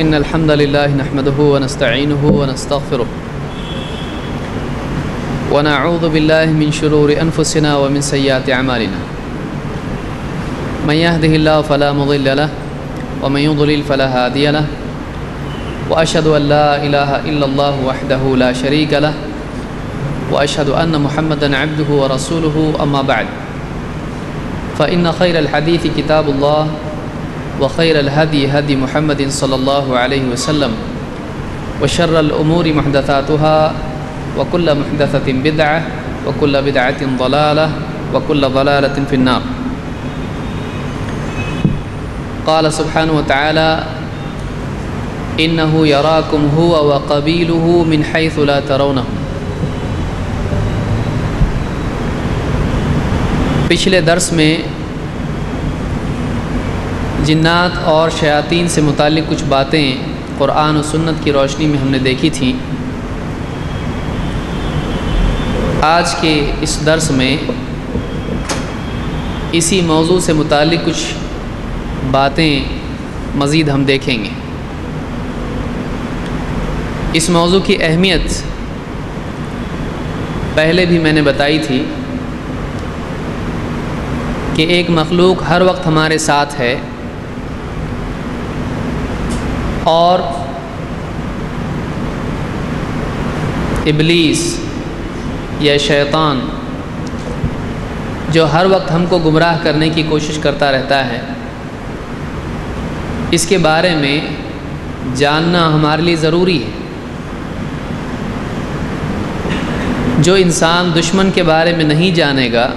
إن الحمد لله نحمده ونستعينه ونستغفره ونعوذ بالله من شرور أنفسنا ومن سيئات أعمالنا من يهده الله فلا مضل له ومن يضلل فلا هادي له وأشهد أن لا إله إلا الله وحده لا شريك له وأشهد أن محمدًا عبده ورسوله أما بعد فإن خير الحديث كتاب الله وخير الهدي هدي محمد صلى الله عليه وسلم وشر الأمور محدثاتها وكل محدثة بدعة وكل بدعة ضلالة وكل ضلالة في النار. قال سبحانه وتعالى إنه يراكم هو وقبيله من حيث لا ترونهم. پچھلے درس میں جنات اور شیاطین سے متعلق کچھ باتیں قرآن و سنت کی روشنی میں ہم نے دیکھی تھیں. آج کے اس درس میں اسی موضوع سے متعلق کچھ باتیں مزید ہم دیکھیں گے. اس موضوع کی اہمیت پہلے بھی میں نے بتائی تھی کہ ایک مخلوق ہر وقت ہمارے ساتھ ہے اور ابلیس یا شیطان جو ہر وقت ہم کو گمراہ کرنے کی کوشش کرتا رہتا ہے، اس کے بارے میں جاننا ہمارے لیے ضروری ہے. جو انسان دشمن کے بارے میں نہیں جانے گا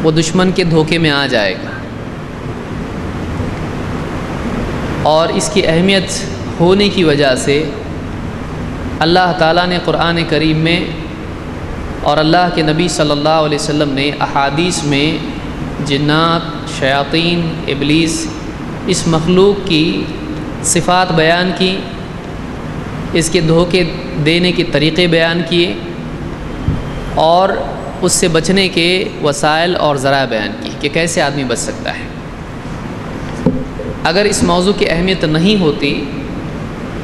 وہ دشمن کے دھوکے میں آ جائے گا، اور اس کی اہمیت ہونے کی وجہ سے اللہ تعالیٰ نے قرآن کریم میں اور اللہ کے نبی صلی اللہ علیہ وسلم نے احادیث میں جنات، شیاطین، ابلیس، اس مخلوق کی صفات بیان کی، اس کے دھوکے دینے کے طریقے بیان کیے اور اس سے بچنے کے وسائل اور ذرائع بیان کی کہ کیسے آدمی بچ سکتا ہے. اگر اس موضوع کی اہمیت نہیں ہوتی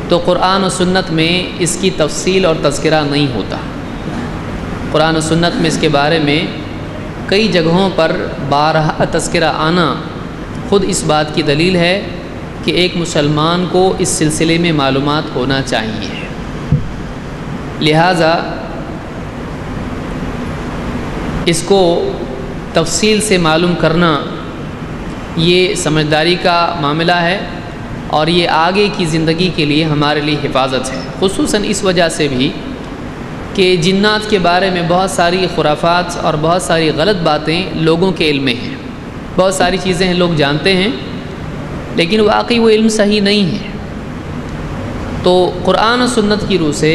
تو قرآن و سنت میں اس کی تفصیل اور تذکرہ نہیں ہوتا. قرآن و سنت میں اس کے بارے میں کئی جگہوں پر بارہا تذکرہ آنا خود اس بات کی دلیل ہے کہ ایک مسلمان کو اس سلسلے میں معلومات ہونا چاہیے. لہٰذا اس کو تفصیل سے معلوم کرنا یہ سمجھداری کا معاملہ ہے اور یہ آگے کی زندگی کے لیے ہمارے لیے حفاظت ہے، خصوصاً اس وجہ سے بھی کہ جنات کے بارے میں بہت ساری خرافات اور بہت ساری غلط باتیں لوگوں کے علم میں ہیں. بہت ساری چیزیں لوگ جانتے ہیں لیکن واقعی وہ علم صحیح نہیں ہے. تو قرآن و سنت کی روح سے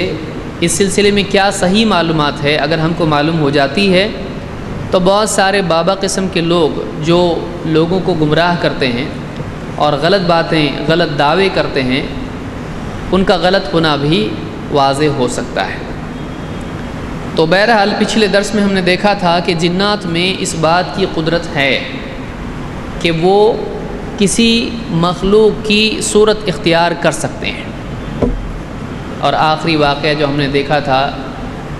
اس سلسلے میں کیا صحیح معلومات ہے اگر ہم کو معلوم ہو جاتی ہے تو بہت سارے بابا قسم کے لوگ جو لوگوں کو گمراہ کرتے ہیں اور غلط باتیں، غلط دعوے کرتے ہیں، ان کا غلط ہونا بھی واضح ہو سکتا ہے. تو بہرحال پچھلے درس میں ہم نے دیکھا تھا کہ جنات میں اس بات کی قدرت ہے کہ وہ کسی مخلوق کی صورت اختیار کر سکتے ہیں. اور آخری واقعہ جو ہم نے دیکھا تھا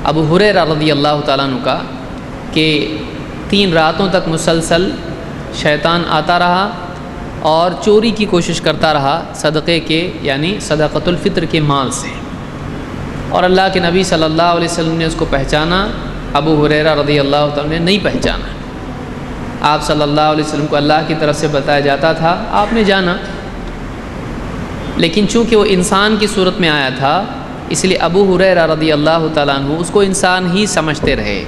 ابو ہریرہ رضی اللہ تعالیٰ عنہ کا کہ 3 راتوں تک مسلسل شیطان آتا رہا اور چوری کی کوشش کرتا رہا صدقے کے یعنی صدقۃ الفطر کے مال سے، اور اللہ کے نبی صلی اللہ علیہ وسلم نے اس کو پہچانا. ابو ہریرہ رضی اللہ تعالیٰ نے نہیں پہچانا. آپ صلی اللہ علیہ وسلم کو اللہ کی طرف سے بتایا جاتا تھا، آپ نے جانا، لیکن چونکہ وہ انسان کی صورت میں آیا تھا اس لیے ابو ہریرہ رضی اللہ تعالیٰ عنہ اس کو انسان ہی سمجھتے رہے.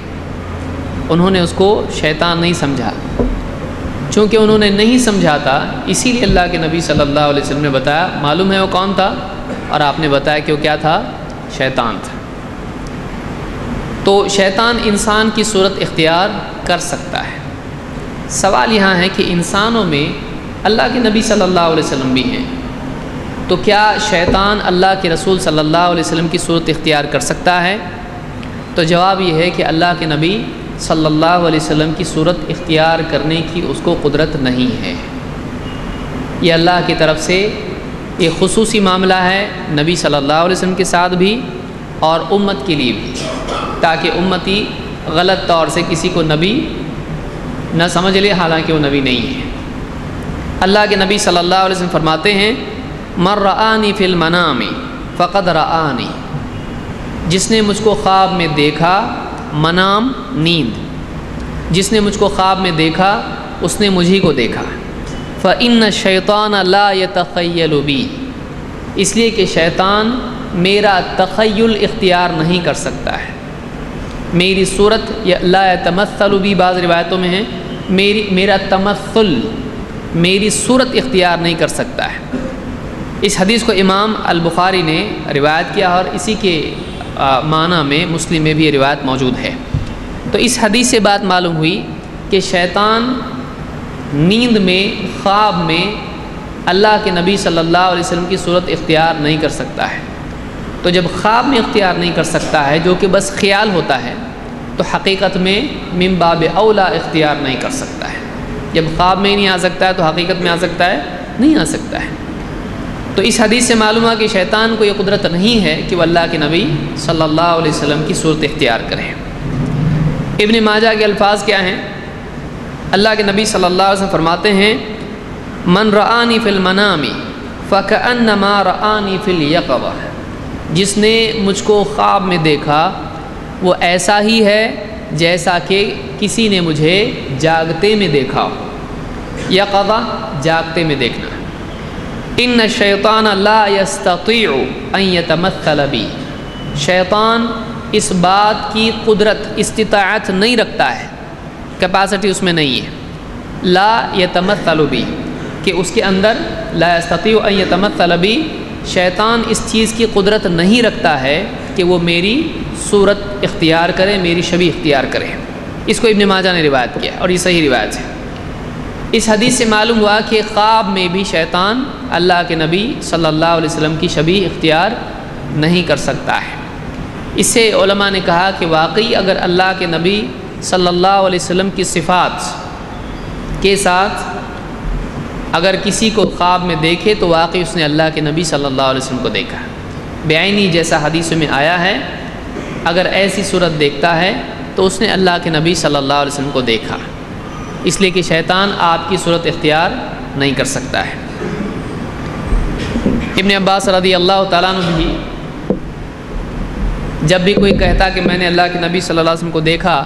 انہوں نے اس کو شیطان نہیں سمجھا. چونکہ انہوں نے نہیں سمجھا تھا اسی لیے اللہ کے نبی صلی اللہ علیہ وسلم نے بتایا. معلوم ہے وہ کون تھا؟ اور آپ نے بتایا کہ وہ کیا تھا؟ شیطان تھا. تو شیطان انسان کی صورت اختیار کر سکتا ہے. سوال یہاں ہے کہ انسانوں میں اللہ کے نبی صلی اللہ علیہ وسلم بھی ہیں، تو کیا شیطان اللہ کے رسول صلی اللہ علیہ وسلم کی صورت اختیار کر سکتا ہے؟ تو جواب یہ ہے کہ اللہ کے نبی صلی اللہ علیہ وسلم کی صورت اختیار کرنے کی اس کو قدرت نہیں ہے. یہ اللہ کی طرف سے یہ خصوصی معاملہ ہے نبی صلی اللہ علیہ وسلم کے ساتھ بھی اور امت کے لیے بھی، تاکہ امتی غلط طور سے کسی کو نبی نہ سمجھ لے حالانکہ وہ نبی نہیں ہے۔ اللہ کے نبی صلی اللہ علیہ وسلم فرماتے ہیں من رآنی فی المنام فقد رآنی، جس نے مجھ کو خواب میں دیکھا، منام نیند، جس نے مجھ کو خواب میں دیکھا اس نے مجھی کو دیکھا۔ فإن الشیطان لا يتخیل بی، اس لیے کہ شیطان میرا تخیل اختیار نہیں کر سکتا ہے، میری صورت لا يتمثل بی بعض روایتوں میں ہے میرا تمثل، میری صورت اختیار نہیں کر سکتا ہے۔ اس حدیث کو امام البخاری نے روایت کیا اور اسی کے معنی میں مسلم میں بھی یہ روایت موجود ہے۔ تو اس حدیث سے بات معلوم ہوئی کہ شیطان نیند میں، خواب میں اللہ کے نبی صلی اللہ علیہ وسلم کی صورت اختیار نہیں کر سکتا ہے۔ تو جب خواب میں اختیار نہیں کر سکتا ہے، جو کہ بس خیال ہوتا ہے، تو حقیقت میں من باب اولا اختیار نہیں کر سکتا ہے۔ جب خواب میں نہیں آ سکتا ہے تو حقیقت میں آ سکتا ہے؟ نہیں آ سکتا ہے۔ تو اس حدیث سے معلوم ہوا کہ شیطان کو یہ قدرت نہیں ہے کہ وہ اللہ کے نبی صلی اللہ علیہ وسلم کی صورت اختیار کرے۔ ابن ماجہ کے الفاظ کیا ہیں؟ اللہ کے نبی صلی اللہ علیہ وسلم فرماتے ہیں من رآنی فی المنام فکأنما رآنی فی الیقظہ، جس نے مجھ کو خواب میں دیکھا وہ ایسا ہی ہے جیسا کہ کسی نے مجھے جاگتے میں دیکھا ہو۔ یقظہ جاگتے میں دیکھنا۔ ان الشیطان لا یستطیع ان یتمثل بی، شیطان اس بات کی قدرت، استطاعت نہیں رکھتا ہے، کیپیسٹی اس میں نہیں ہے، لا یتمثل بی، کہ اس کے اندر لا یستطیع ان یتمثل بی، شیطان اس چیز کی قدرت نہیں رکھتا ہے کہ وہ میری صورت اختیار کرے، میری شبیہ اختیار کرے۔ اس کو ابن ماجہ نے روایت کیا اور یہ صحیح روایت ہے۔ اس حدیث سے معلوم ہوا کہ خواب میں بھی شیطان اللہ کے نبی صلی اللہ علیہ وسلم کی شبیہ اختیار نہیں کر سکتا ہے۔ اس سے علماء نے کہا کہ واقعی اگر اللہ کے نبی صلی اللہ علیہ وسلم کی صفات کے ساتھ اگر کسی کو خواب میں دیکھے تو واقعی اس نے اللہ کے نبی صلی اللہ علیہ وسلم کو دیکھا، بعینی جیسا حدیث میں آیا ہے۔ اگر ایسی صورت دیکھتا ہے تو اس نے اللہ کے نبی صلی اللہ علیہ وسلم کو دیکھا، اس لیے کہ شیطان آپ کی صورت اختیار نہیں کر سکتا ہے۔ ابن عباس رضی اللہ تعالیٰ عنہ بھی جب بھی کوئی کہتا کہ میں نے اللہ کے نبی صلی اللہ علیہ وسلم کو دیکھا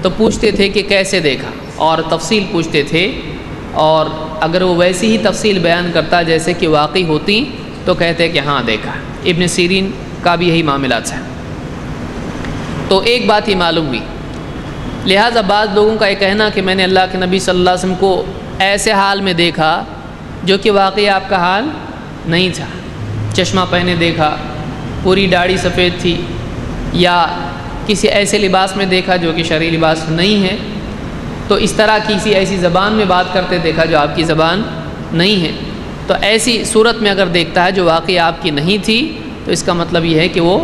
تو پوچھتے تھے کہ کیسے دیکھا، اور تفصیل پوچھتے تھے، اور اگر وہ ویسی ہی تفصیل بیان کرتا جیسے کہ واقعی ہوتی تو کہتے کہ ہاں دیکھا۔ ابن سیرین کا بھی یہی معاملہ تھا۔ تو ایک بات ہی معلوم ہوئی، لہٰذا بعض لوگوں کا یہ کہنا کہ میں نے اللہ کے نبی صلی اللہ علیہ وسلم کو ایسے حال میں دیکھا جو کہ واقعی آپ کا حال نہیں تھا، چشمہ پہنے دیکھا، پوری داڑھی سفید تھی، یا کسی ایسے لباس میں دیکھا جو کہ شرعی لباس نہیں ہے، تو اس طرح کسی ایسی زبان میں بات کرتے دیکھا جو آپ کی زبان نہیں ہے، تو ایسی صورت میں اگر دیکھتا ہے جو واقعی آپ کی نہیں تھی تو اس کا مطلب یہ ہے کہ وہ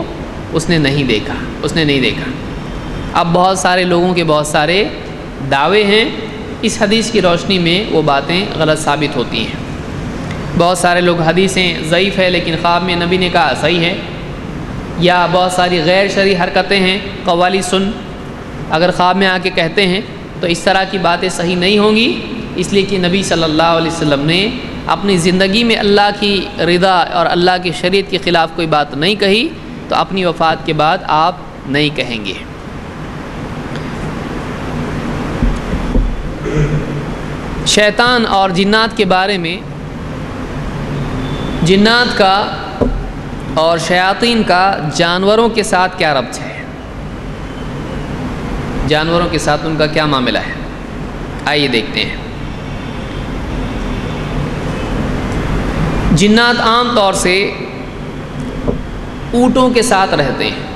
اس نے نہیں دیکھا، اس نے نہیں دیکھا۔ اب بہت سارے لوگوں کے بہت سارے دعوے ہیں، اس حدیث کی روشنی میں وہ باتیں غلط ثابت ہوتی ہیں۔ بہت سارے لوگ حدیثیں ضعیف ہے لیکن خواب میں نبی نے کہا صحیح ہے، یا بہت ساری غیر شرعی حرکتیں ہیں، قوالی سن اگر خواب میں آ کے کہتے ہیں تو اس طرح کی باتیں صحیح نہیں ہوں گی، اس لیے کہ نبی صلی اللہ علیہ وسلم نے اپنی زندگی میں اللہ کی رضا اور اللہ کی شریعت کے خلاف کوئی بات نہیں کہی، تو اپنی وفات کے بعد آپ نہیں کہیں گے۔ شیطان اور جنات کے بارے میں، جنات کا اور شیاطین کا جانوروں کے ساتھ کیا ربط ہے، جانوروں کے ساتھ ان کا کیا معاملہ ہے، آئیے دیکھتے ہیں۔ جنات عام طور سے اونٹوں کے ساتھ رہتے ہیں۔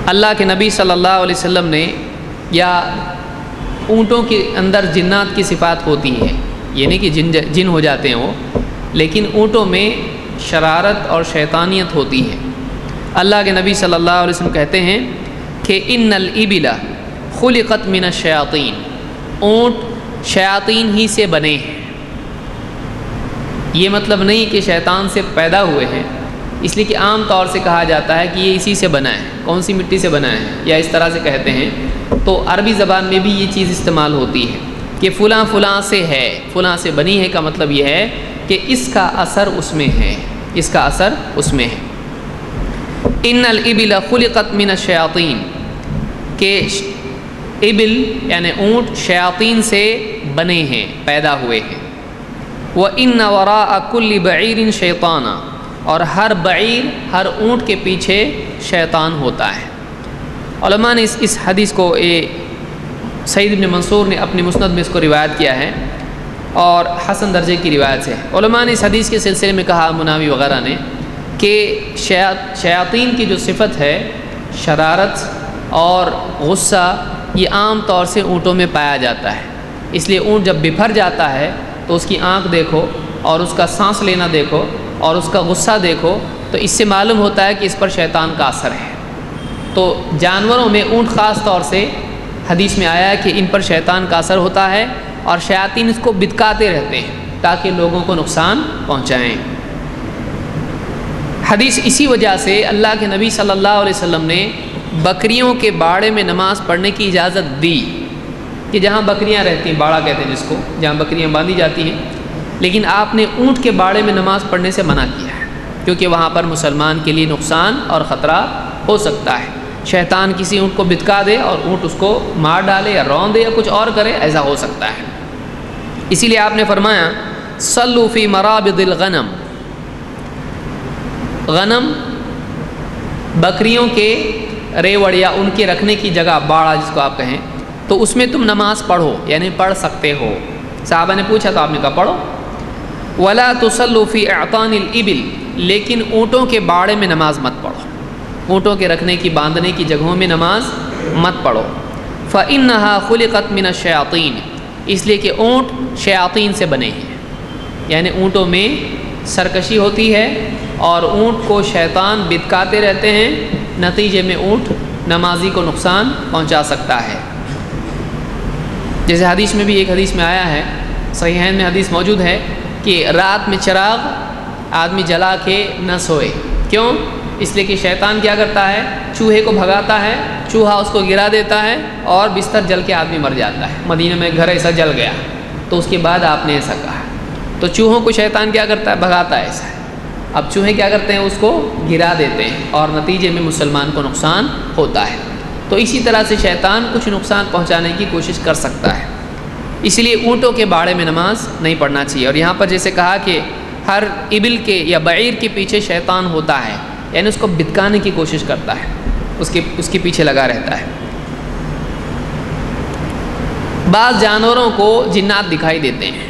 اللہ کے نبی صلی اللہ علیہ وسلم نے، یا اونٹوں کے اندر جنات کی صفات ہوتی ہیں، یہ نہیں کہ جن ہو جاتے ہیں وہ، لیکن اونٹوں میں شرارت اور شیطانیت ہوتی ہے۔ اللہ کے نبی صلی اللہ علیہ وسلم کہتے ہیں کہ ان الابل خلقت من الشیاطین، اونٹ شیاطین ہی سے بنے ہیں۔ یہ مطلب نہیں کہ شیطان سے پیدا ہوئے ہیں، اس لیے کہ عام طور سے کہا جاتا ہے کہ یہ اسی سے بنا ہے، کون سی مٹی سے بنا ہے، یا اس طرح سے کہتے ہیں، تو عربی زبان میں بھی یہ چیز استعمال ہوتی ہے کہ فلاں فلاں سے ہے، فلاں سے بنی ہے، کا مطلب یہ ہے کہ اس کا اثر اس میں ہے، اس کا اثر اس میں ہے۔ ان الابل خلقت من الشیاطین، کہ ابل یعنی اونٹ شیاطین سے بنے ہیں، پیدا ہوئے ہیں۔ وَإِنَّ وَرَاءَ كُلِّ بَعِيرٍ شَيْطَانًا، اور ہر بعیر، ہر اونٹ کے پیچھے شیطان ہوتا ہے۔ علماء نے اس حدیث کو سعید بن منصور نے اپنی مسند میں اس کو روایت کیا ہے اور حسن درجے کی روایت سے۔ علماء نے اس حدیث کے سلسلے میں کہا، مناوی وغیرہ نے، کہ شیاطین کی جو صفت ہے، شرارت اور غصہ، یہ عام طور سے اونٹوں میں پایا جاتا ہے۔ اس لیے اونٹ جب بپھر جاتا ہے تو اس کی آنکھ دیکھو اور اس کا سانس لینا دیکھو اور اس کا غصہ دیکھو، تو اس سے معلوم ہوتا ہے کہ اس پر شیطان کا اثر ہے۔ تو جانوروں میں اونٹ خاص طور سے حدیث میں آیا ہے کہ ان پر شیطان کا اثر ہوتا ہے اور شیاطین اس کو بتکاتے رہتے ہیں تاکہ لوگوں کو نقصان پہنچائیں۔ حدیث اسی وجہ سے اللہ کے نبی صلی اللہ علیہ وسلم نے بکریوں کے باڑے میں نماز پڑھنے کی اجازت دی، کہ جہاں بکریاں رہتی ہیں، باڑا کہتے ہیں جس کو، جہاں بکریاں باندھی جاتی ہیں، لیکن آپ نے اونٹ کے باڑے میں نماز پڑھنے سے منع کیا ہے، کیونکہ وہاں پر مسلمان کے لیے نقصان اور خطرہ ہو سکتا ہے۔ شیطان کسی اونٹ کو بتکا دے اور اونٹ اس کو مار ڈالے یا رون دے یا کچھ اور کرے، ایسا ہو سکتا ہے۔ اسی لیے آپ نے فرمایا صلوا فی مرابض الغنم، غنم بکریوں کے ریوڑ یا ان کے رکھنے کی جگہ، باڑا جس کو آپ کہیں، تو اس میں تم نماز پڑھو، یعنی پڑھ سکتے ہو۔ صحابہ نے پوچھا تو آپ نے کہا پڑھو۔ ولا تصلوا فی اعطان الابل، لیکن اونٹوں کے باڑے میں نماز مت پڑھو، اونٹوں کے رکھنے کی، باندھنے کی جگہوں میں نماز مت پڑھو۔ فإنها خلقت من الشیاطین، اس لیے کہ اونٹ شیاطین سے بنے ہیں، یعنی اونٹوں میں سرکشی ہوتی ہے اور اونٹ کو شیطان بتکاتے رہتے ہیں، نتیجے میں اونٹ نمازی کو نقصان پہنچا سکتا ہے۔ جیسے حدیث میں بھی، ایک حدیث میں آیا ہے، صحیحین میں حدیث موجود ہے، کہ رات میں چراغ آدمی جلا کے نہ سوئے۔ کیوں؟ اس لیے کہ شیطان کیا کرتا ہے، چوہے کو بھگاتا ہے، چوہا اس کو گرا دیتا ہے اور بستر جل کے آدمی مر جاتا ہے۔ مدینہ میں گھر ایسا جل گیا، تو اس کے بعد آپ نے ایسا کہا۔ تو چوہوں کو شیطان کیا کرتا ہے، بھگاتا ہے ایسا ہے۔ اب چوہے کیا کرتے ہیں، اس کو گرا دیتے ہیں اور نتیجے میں مسلمان کو نقصان ہوتا ہے۔ تو اسی طرح سے شیطان کچھ نقصان پہنچانے کی کوشش کر سکتا ہے، اس لیے اونٹوں کے باڑے میں نماز نہیں پڑھنا چاہیے۔ اور یہاں پر جیسے کہا کہ ہر ابل کے یا بعیر کے پیچھے شیطان ہوتا ہے، یعنی اس کو بتکانے کی کوشش کرتا ہے، اس کے پیچھے لگا رہتا ہے۔ بعض جانوروں کو جنات دکھائی دیتے ہیں،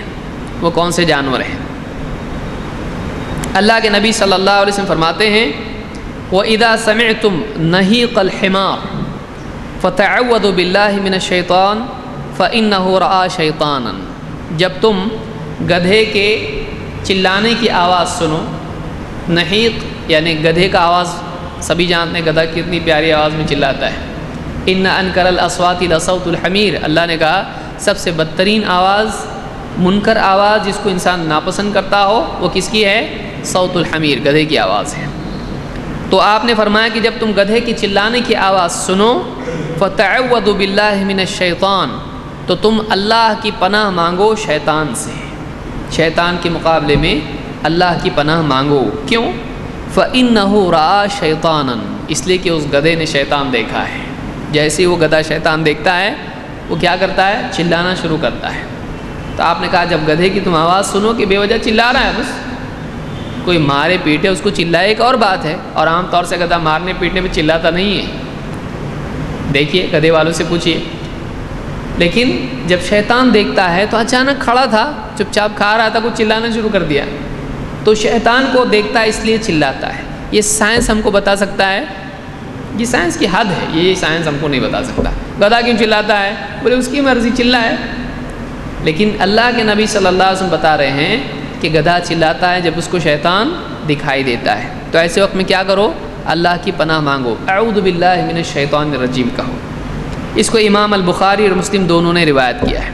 وہ کون سے جانور ہیں؟ اللہ کے نبی صلی اللہ علیہ وسلم فرماتے ہیں وَإِذَا سَمِعْتُمْ نَهِيقَ الْحِمَارِ فَتَعَوَّذُوا بِاللَّهِ مِنَ الشَّيْطَانِ فَإِنَّهُ رَأَى شَيْطَانًا، جب تم گدھے کے چلانے کی آواز سنو، نحیق یعنی گدھے کا آواز، سبھی جانتے ہیں گدھا کتنی پیاری آواز میں چلاتا ہے۔ ان انکر الاصوات لصوت الحمیر، اللہ نے کہا سب سے بدترین آواز، منکر آواز جس کو انسان ناپسند کرتا ہو، وہ کس کی ہے؟ صوت الحمیر، گدھے کی آواز ہے۔ تو آپ نے فرمایا کہ جب تم گدھے کی چلانے کی آواز سنو، فتعوذوا باللہ من الشیطان، تو تم اللہ کی پناہ مانگو شیطان سے، شیطان کے مقابلے میں اللہ کی پناہ مانگو۔ کیوں؟ فَإِنَّهُ رَأَى شَيْطَانًا، اس لیے کہ اس گدھے نے شیطان دیکھا ہے۔ جیسے وہ گدھا شیطان دیکھتا ہے، وہ کیا کرتا ہے؟ چلانا شروع کرتا ہے۔ تو آپ نے کہا جب گدھے کی تم آواز سنو کہ بے وجہ چلا رہا ہے، بس کوئی مارے پیٹے اس کو چلائے ایک اور بات ہے، اور عام طور سے گدھا مارنے پیٹنے پہ چلاتا نہیں ہے، دیکھیے گدھے والوں سے پوچھیے۔ لیکن جب شیطان دیکھتا ہے تو اچانک کھڑا تھا، چپ چاپ کھا رہا تھا، کچھ چلانا شروع کر دیا، تو شیطان کو دیکھتا ہے اس لیے چلاتا ہے۔ یہ سائنس ہم کو بتا سکتا ہے، یہ سائنس کی حد ہے، یہ سائنس ہم کو نہیں بتا سکتا گدھا کیوں چلاتا ہے، بولے اس کی مرضی چلائے۔ لیکن اللہ کے نبی صلی اللہ علیہ وسلم بتا رہے ہیں کہ گدھا چلاتا ہے جب اس کو شیطان دکھائی دیتا ہے، تو ایسے وقت میں کیا کرو؟ اللہ کی پناہ مانگو، اعوذ باللہ من الشیطان الرجیم کہو۔ اس کو امام البخاری اور مسلم دونوں نے روایت کیا ہے۔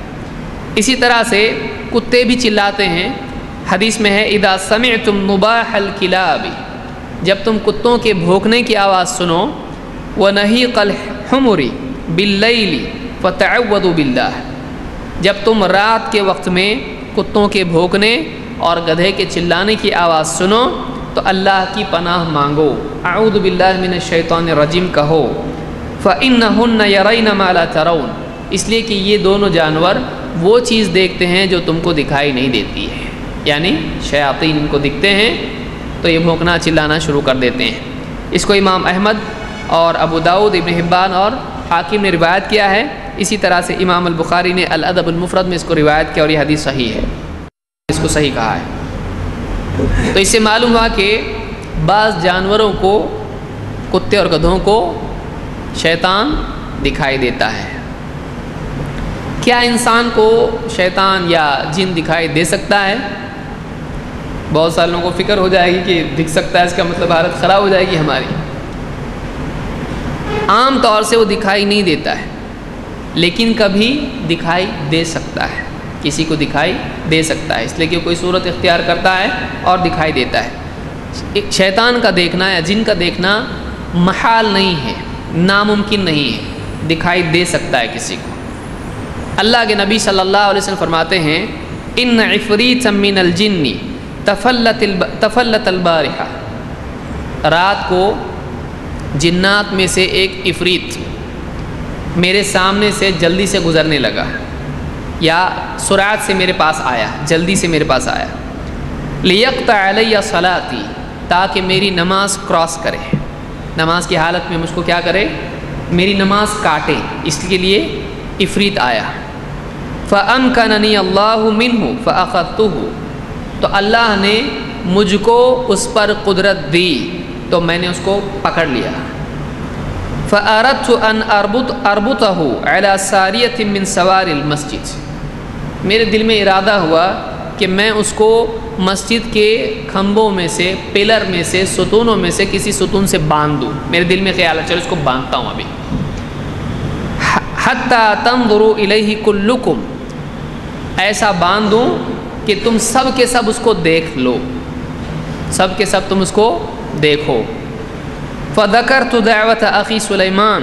اسی طرح سے کتے بھی چلاتے ہیں، حدیث میں ہے اذا سمعتم نباح الکلاب، جب تم کتوں کے بھونکنے کی آواز سنو، ونہیق الحمر باللیل فتعوذوا باللہ، جب تم رات کے وقت میں کتوں کے بھونکنے اور گدھے کے چلانے کی آواز سنو تو اللہ کی پناہ مانگو، اعوذ باللہ من الشیطان الرجیم کہو، فإنہن یرین ما لا ترون، اس لیے کہ یہ دونوں جانور وہ چیز دیکھتے ہیں جو تم کو دکھائی نہیں دیتی ہے، یعنی شیاطین ان کو دکھتے ہیں تو یہ بھونکنا چلانا شروع کر دیتے ہیں۔ اس کو امام احمد اور ابو داؤد، ابن حبان اور حاکم نے روایت کیا ہے، اسی طرح سے امام البخاری نے الادب المفرد میں اس کو روایت کیا اور یہ حدیث صحیح ہے، اس کو صحیح کہا ہے۔ تو اس سے معلوم ہوا کہ بعض جانوروں کو، کتے اور گدھوں کو شیطان دکھائی دیتا ہے۔ کیا انسان کو شیطان یا جن دکھائی دے سکتا ہے؟ بہت سارے لوگوں کو فکر ہو جائے گی کہ دکھ سکتا ہے، اس کا مطلب حالت خراب ہو جائے گی ہماری۔ عام طور سے وہ دکھائی نہیں دیتا ہے، لیکن کبھی دکھائی دے سکتا ہے، کسی کو دکھائی دے سکتا ہے، اس لیے کہ کوئی صورت اختیار کرتا ہے اور دکھائی دیتا ہے۔ شیطان کا دیکھنا یا جن کا دیکھنا محال نہیں ہے، ناممکن نہیں ہے، دکھائی دے سکتا ہے کسی کو۔ اللہ کے نبی صلی اللہ علیہ وسلم فرماتے ہیں ان عفریتا من الجن تفلت البارحہ، رات کو جنات میں سے ایک عفریت میرے سامنے سے جلدی سے گزرنے لگا، یا سرعت سے میرے پاس آیا، جلدی سے میرے پاس آیا، لیقطع علی صلاتی، تاکہ میری نماز کراس کرے، نماز کی حالت میں مجھ کو کیا کرے، میری نماز کاٹے، اس کے لیے عفریت آیا۔ فَأَمْكَنَنِيَ اللَّهُ مِنْهُ فَأَخَذْتُهُ، تو اللہ نے مجھ کو اس پر قدرت دی تو میں نے اس کو پکڑ لیا۔ فَأَرَدْتُ أَنْ أَرْبُطَهُ عَلَى سَارِيَةٍ مِّن سَوَارِ الْمَسْجِدِ، میرے دل میں ارادہ ہوا کہ میں اس کو مسجد کے کھمبوں میں سے، پلر میں سے، ستونوں میں سے کسی ستون سے باندھ دوں، میرے دل میں خیال ہے چلو اس کو باندھتا ہوں ابھی۔ حَتَّى تَنظُرُوا إِلَيْهِ كُلُّكُمْ، ایسا باندھ دوں کہ تم سب کے سب اس کو دیکھ لو، سب کے سب تم اس کو دیکھو۔ فَذَكَرْتُ دَعْوَةَ أَخِي سُلَيْمَانَ،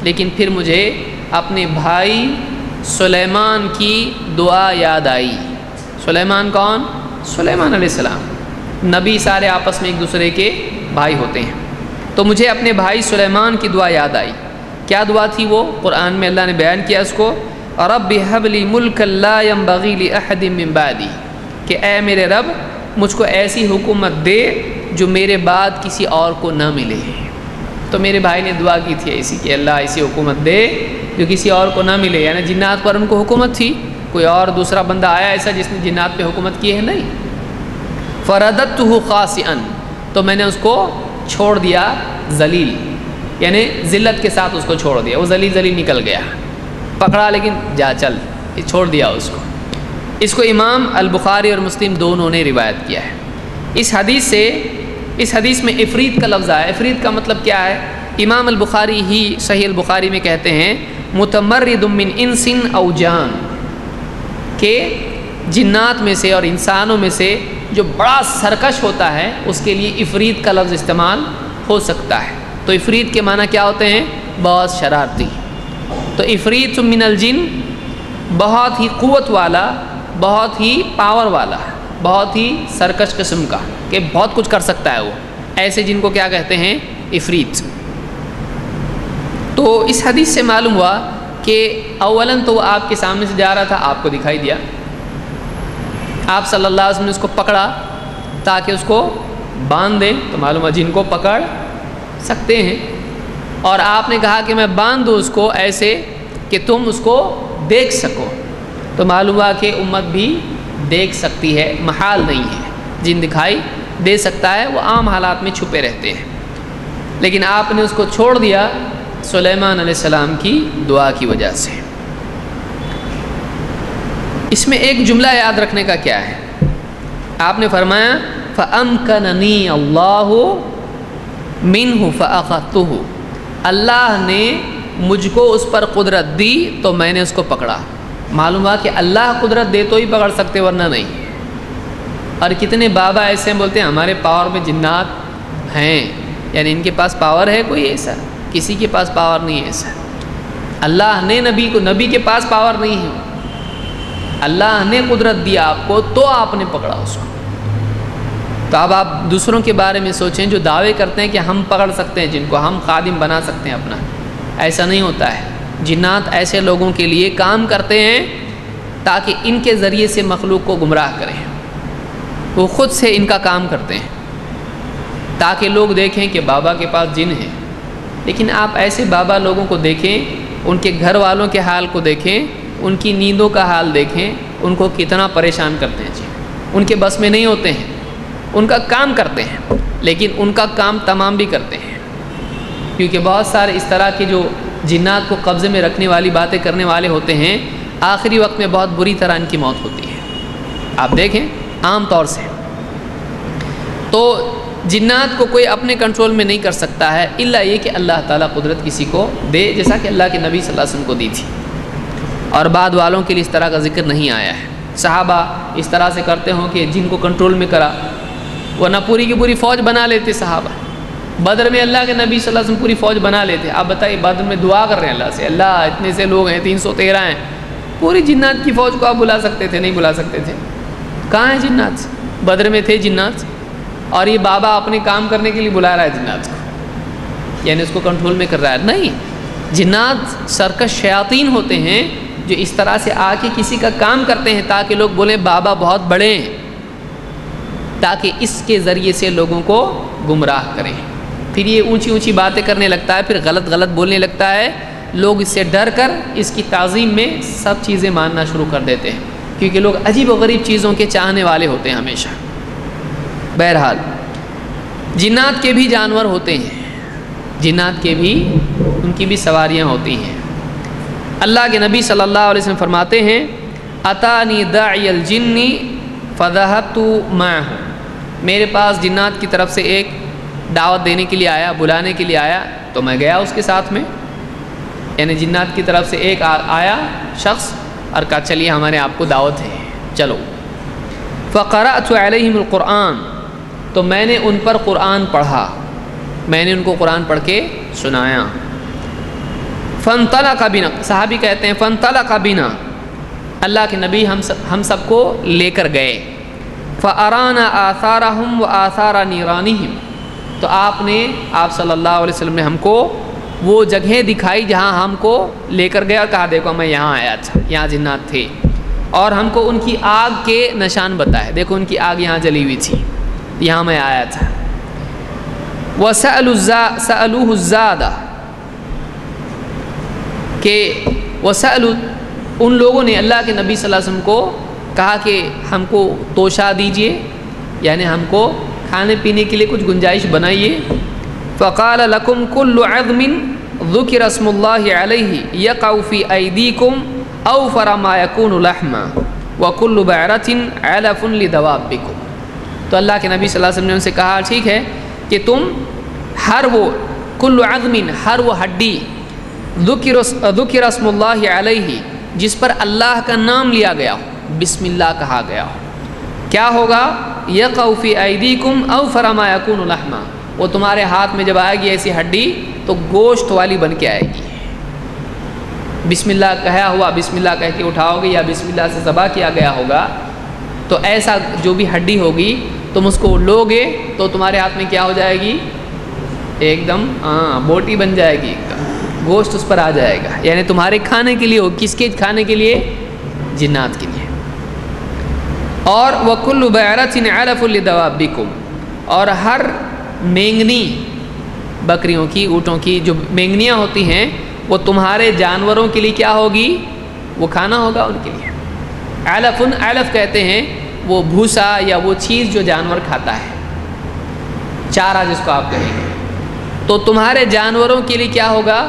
لیکن پھر مجھے اپنے بھائی سلیمان کی دعا یاد آئی۔ سلیمان کون؟ سلیمان علیہ السلام، نبی سارے آپس میں ایک دوسرے کے بھائی ہوتے ہیں، تو مجھے اپنے بھائی سلیمان کی دعا یاد آئی۔ کیا دعا تھی وہ؟ قرآن میں اللہ نے بیان کیا اس کو، رب هب لی ملکا لا ينبغی لأحد من بعدی، کہ اے میرے رب مجھ کو ایسی حکومت دے جو میرے بعد کسی اور کو نہ ملے۔ تو میرے بھائی نے دعا کی تھی ایسی کہ اللہ ایسی حکومت دے جو کسی اور کو نہ ملے، یعنی جنات پر ان کو حکومت تھی، کوئی اور دوسرا بندہ آیا ایسا جس نے جنات پہ حکومت کی ہے؟ نہیں۔ فرددتہ خاسئا، تو میں نے اس کو چھوڑ دیا ذلیل، یعنی ذلت کے ساتھ اس کو چھوڑ دیا، وہ ذلیل نکل گیا، پکڑا لیکن جا چل، چھوڑ دیا اس کو۔ اس کو امام البخاری اور مسلم دونوں نے روایت کیا ہے۔ اس حدیث میں عفریت کا لفظ آیا۔ عفریت کا مطلب کیا ہے؟ امام البخاری ہی صحیح البخاری میں کہتے ہیں متمرد من انس او جان، کہ جنات میں سے اور انسانوں میں سے جو بڑا سرکش ہوتا ہے اس کے لیے عفریت کا لفظ استعمال ہو سکتا ہے۔ تو عفریت کے معنی کیا ہوتے ہیں؟ بہت شرارتی۔ تو عفریت من الجن بہت ہی قوت والا، بہت ہی پاور والا، بہت ہی سرکش قسم کا، کہ بہت کچھ کر سکتا ہے وہ، ایسے جن کو کیا کہتے ہیں؟ عفریت۔ تو اس حدیث سے معلوم ہوا کہ اولاً تو وہ آپ کے سامنے سے جا رہا تھا، آپ کو دکھائی دیا، آپ صلی اللہ علیہ وسلم نے اس کو پکڑا تاکہ اس کو باندھ دیں، تو معلوم ہوا جن کو پکڑ سکتے ہیں، اور آپ نے کہا کہ میں باندھ دوں اس کو ایسے کہ تم اس کو دیکھ سکو، تو معلوم ہوا کہ امت بھی دیکھ سکتی ہے، محال نہیں ہے، جن دکھائی دے سکتا ہے، وہ عام حالات میں چھپے رہتے ہیں، لیکن آپ نے اس کو چھوڑ دیا سلیمان علیہ السلام کی دعا کی وجہ سے۔ اس میں ایک جملہ یاد رکھنے کا کیا ہے؟ آپ نے فرمایا فَأَمْكَنَنِي اللَّهُ مِنْهُ فَأَخَذْتُهُ، اللہ نے مجھ کو اس پر قدرت دی تو میں نے اس کو پکڑا۔ معلوم ہوا کہ اللہ قدرت دے تو ہی پکڑ سکتے، ورنہ نہیں۔ اور کتنے بابا ایسے ہیں بولتے ہیں ہمارے پاور میں جنات ہیں، یعنی ان کے پاس پاور ہے کوئی ایسا؟ کسی کے پاس پاور نہیں ہے ایسا۔ اللہ نے نبی کے پاس پاور نہیں ہے، اللہ نے قدرت دیا آپ کو تو آپ نے پکڑا اس کو۔ تو اب آپ دوسروں کے بارے میں سوچیں جو دعوے کرتے ہیں کہ ہم پکڑ سکتے ہیں جن کو، ہم خادم بنا سکتے ہیں اپنا، ایسا نہیں ہوتا ہے۔ جنات ایسے لوگوں کے لیے کام کرتے ہیں تاکہ ان کے ذریعے سے مخلوق کو گمراہ کریں، وہ خود سے ان کا کام کرتے ہیں تاکہ لوگ دیکھیں کہ بابا کے پاس جن ہیں۔ لیکن آپ ایسے بابا لوگوں کو دیکھیں، ان کے گھر والوں کے حال کو دیکھیں، ان کی نیندوں کا حال دیکھیں، ان کو کتنا پریشان کرتے ہیں جی، ان کے بس میں نہیں ہوتے ہیں، ان کا کام کرتے ہیں لیکن ان کا کام تمام بھی کرتے ہیں، کیونکہ بہت سارے اس طرح کے جو جنات کو قبضے میں رکھنے والی باتیں کرنے والے ہوتے ہیں، آخری وقت میں بہت بری طرح ان کی موت ہوتی ہے۔ آپ دیکھیں عام طور سے تو جنات کو کوئی اپنے کنٹرول میں نہیں کر سکتا ہے، الا یہ کہ اللہ تعالیٰ قدرت کسی کو دے، جیسا کہ اللہ کے نبی صلی اللہ علیہ وسلم کو دی تھی، اور بعد والوں کے لیے اس طرح کا ذکر نہیں آیا ہے۔ صحابہ اس طرح سے کرتے ہوں کہ جن کو کنٹرول میں کرا، ورنہ پوری کی پوری فوج بنا لیتے صحابہ۔ بدر میں اللہ کے نبی صلی اللہ علیہ وسلم پوری فوج بنا لیتے۔ آپ بتائیے بدر میں دعا کر رہے ہیں اللہ سے، اللہ اتنے سے لوگ ہیں 313 ہیں، پوری جنات کی فوج کو آپ بلا سکتے تھے؟ نہیں بلا سکتے تھے۔ کہاں ہیں جنات؟ بدر میں تھے جنات، اور یہ بابا اپنے کام کرنے کے لیے بلا رہا ہے جنات کو، یعنی اس کو کنٹرول میں کر رہا ہے؟ نہیں، جنات سرکش شیاطین ہوتے ہیں جو اس طرح سے آ کے کسی کا کام کرتے ہیں تاکہ لوگ بولیں بابا بہت بڑے ہیں، تاکہ اس کے ذریعے سے لوگوں کو گمراہ کریں۔ پھر یہ اونچی اونچی باتیں کرنے لگتا ہے، پھر غلط غلط بولنے لگتا ہے، لوگ اس سے ڈر کر اس کی تعظیم میں سب چیزیں ماننا شروع کر دیتے ہیں، کیونکہ لوگ عجیب و غریب چیزوں کے چاہنے والے ہوتے ہیں ہمیشہ۔ بہرحال جنات کے بھی جانور ہوتے ہیں، جنات کے بھی ان کی بھی سواریاں ہوتی ہیں۔ اللہ کے نبی صلی اللہ علیہ وسلم فرماتے ہیں اتانی داعی الجن فذهبت معه، میرے پاس جنات کی طرف سے ایک دعوت دینے کے لیے آیا، بلانے کے لیے آیا تو میں گیا اس کے ساتھ میں، یعنی جنات کی طرف سے ایک آیا شخص اور کہا چلیے ہمارے آپ کو دعوت ہے چلو۔ فقرأت علیہم القرآن، تو میں نے ان پر قرآن پڑھا، میں نے ان کو قرآن پڑھ کے سنایا۔ فانطلق بنا، صحابی کہتے ہیں فانطلق بنا، اللہ کے نبی ہم سب کو لے کر گئے۔ فارانا آثارہم و آثار نیرانہم، تو آپ صلی اللہ علیہ وسلم نے ہم کو وہ جگہیں دکھائی جہاں ہم کو لے کر گیا اور کہا دیکھو میں یہاں آیا تھا، یہاں جنات تھے، اور ہم کو ان کی آگ کے نشان بتائے، دیکھو ان کی آگ یہاں جلی ہوئی تھی، یہاں میں آیا تھا۔ وَسَأَلُوهُ الزَّادَ، کہ وَسَأَلُوا، ان لوگوں نے اللہ کے نبی صلی اللہ علیہ وسلم کو کہا کہ ہم کو توشہ دیجئے، یعنی ہم کو کھانے پینے کے لیے کچھ گنجائش بنائیے۔ فَقَالَ لَكُمْ كُلُّ عَظْمٍ ذُكِرَ اسْمُ اللَّهِ عَلَيْهِ يَقَعُ فِي أَيْدِيكُمْ أَوْفَرَ مَا يَكُونُ لَحْمًا وَكُلُّ بَعْرَةٍ عَلَفٌ لِدَوَابِّكُمْ، تو اللہ کے نبی صلی اللہ علیہ وسلم نے ان سے کہا ٹھیک ہے کہ تم ہر وہ کل عظم، ہر وہ ہڈی ذکر اسم اللہ علیہ، جس پر اللہ کا نام لیا گیا ہو، بسم اللہ کہا گیا ہو، کیا ہوگا؟ یقع فی ایدیکم اوفر ما یکون لحما، وہ تمہارے ہاتھ میں جب آئے گی ایسی ہڈی تو گوشت والی بن کے آئے گی۔ بسم اللہ کہا ہوا، بسم اللہ کہہ کے اٹھاؤ گے یا بسم اللہ سے ذبح کیا گیا ہوگا تو ایسا جو بھی ہڈی ہوگی تم اس کو لو گے تو تمہارے ہاتھ میں کیا ہو جائے گی؟ ایک دم بوٹی بن جائے گی، گوشت اس پر آ جائے گا، یعنی تمہارے کھانے کے لیے ہو۔ کس کے کھانے کے لیے؟ جنات کے لیے۔ اور وَكُلُّ بَعْرَةٍ عَلَفٌ لِدَوَابِّكُمْ، اور ہر مینگنی، بکریوں کی، اونٹوں کی جو مینگنیاں ہوتی ہیں وہ تمہارے جانوروں کے لیے کیا ہوگی؟ وہ کھانا ہوگا ان کے لیے۔ علفن، علف کہتے ہیں وہ بھوسا یا وہ چیز جو جانور کھاتا ہے، چارہ جس کو آپ کہیں گے، تو تمہارے جانوروں کے لیے کیا ہوگا؟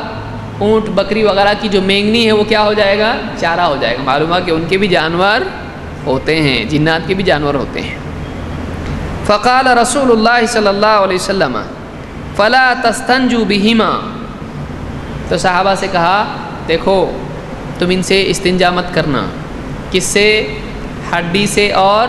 اونٹ بکری وغیرہ کی جو مینگنی ہے وہ کیا ہو جائے گا؟ چارہ ہو جائے گا۔ معلوم ہے کہ ان کے بھی جانور ہوتے ہیں، جنات کے بھی جانور ہوتے ہیں۔ فقال رسول اللہ صلی اللہ علیہ وسلم فلا تستنجوا بہما، تو صحابہ سے کہا دیکھو تم ان سے استنجا مت کرنا، کس سے؟ ہڈی سے اور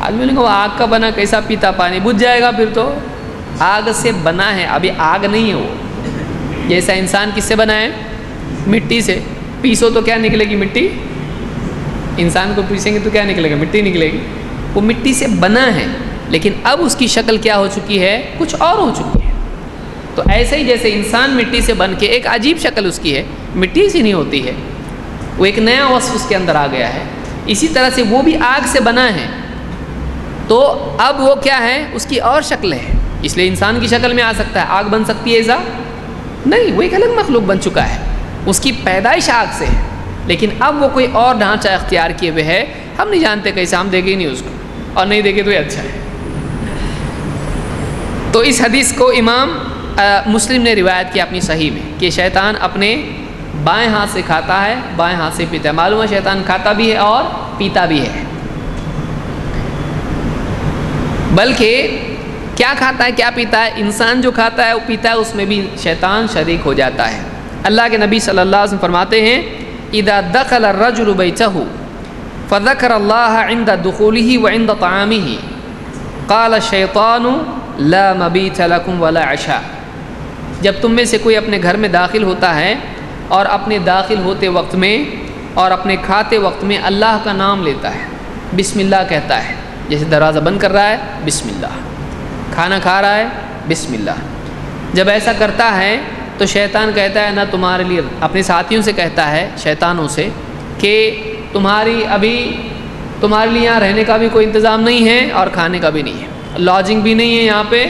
آدمی نے کہا آگ کا بنا کیسا پیتا پانی؟ بجھ جائے گا پھر تو۔ آگ سے بنا ہے، ابھی آگ نہیں ہے وہ۔ جیسا انسان کس سے بنا ہے؟ مٹی سے۔ پیسو تو کیا نکلے گی؟ مٹی۔ انسان کو پیسیں گے تو کیا نکلے گا؟ مٹی نکلے گی۔ وہ مٹی سے بنا ہے، لیکن اب اس کی شکل کیا ہو چکی ہے؟ کچھ اور ہو چکی ہے۔ تو ایسے ہی جیسے انسان مٹی سے بن کے ایک عجیب شکل اس کی ہے، مٹی سی نہیں ہوتی ہے، وہ ایک نیا وصف اس کے اندر آ گیا ہے، اسی طرح سے وہ بھی آگ سے بنا ہے۔ تو اب وہ کیا ہے؟ اس کی اور شکل ہے، اس لیے انسان کی شکل میں آ سکتا ہے۔ آگ بن سکتی ہے ایسا نہیں، وہ ایک الگ مخلوق بن چکا ہے، اس کی پیدائش آگ سے ہے، لیکن اب وہ کوئی اور ڈھانچہ اختیار کیے ہوئے ہے، ہم نہیں جانتے کیسے، ہم دیکھے ہی نہیں اس کو، اور نہیں دیکھے تو یہ اچھا ہے۔ تو اس حدیث کو امام مسلم نے روایت کیا اپنی صحیح میں کہ شیطان اپنے بائیں ہاتھ سے کھاتا ہے، بائیں ہاتھ سے پیتا ہے۔ معلوم ہے شیطان کھاتا بھی ہے اور پیتا بھی ہے، بلکہ کیا کھاتا ہے کیا پیتا ہے؟ انسان جو کھاتا ہے وہ پیتا ہے، اس میں بھی شیطان شریک ہو جاتا ہے۔ اللہ کے نبی صلی اللہ علیہ وسلم فرماتے ہیں اذا دخل الرجل بیتہ فذکر اللہ عند دخولہ وعند طعامہ قال الشیطان لا مبیت لکم ولا عشاء۔ جب تم میں سے کوئی اپنے گھر میں داخل ہوتا ہے اور اپنے داخل ہوتے وقت میں اور اپنے کھاتے وقت میں اللہ کا نام لیتا ہے، بسم اللہ کہتا ہے، جیسے دروازہ بند کر رہا ہے بسم اللہ، کھانا کھا رہا ہے بسم اللہ، جب ایسا کرتا ہے تو شیطان کہتا ہے نہ تمہارے لیے، اپنے ساتھیوں سے کہتا ہے شیطانوں سے کہ تمہارے لیے یہاں رہنے کا بھی کوئی انتظام نہیں ہے اور کھانے کا بھی نہیں ہے، لاجنگ بھی نہیں ہے یہاں پہ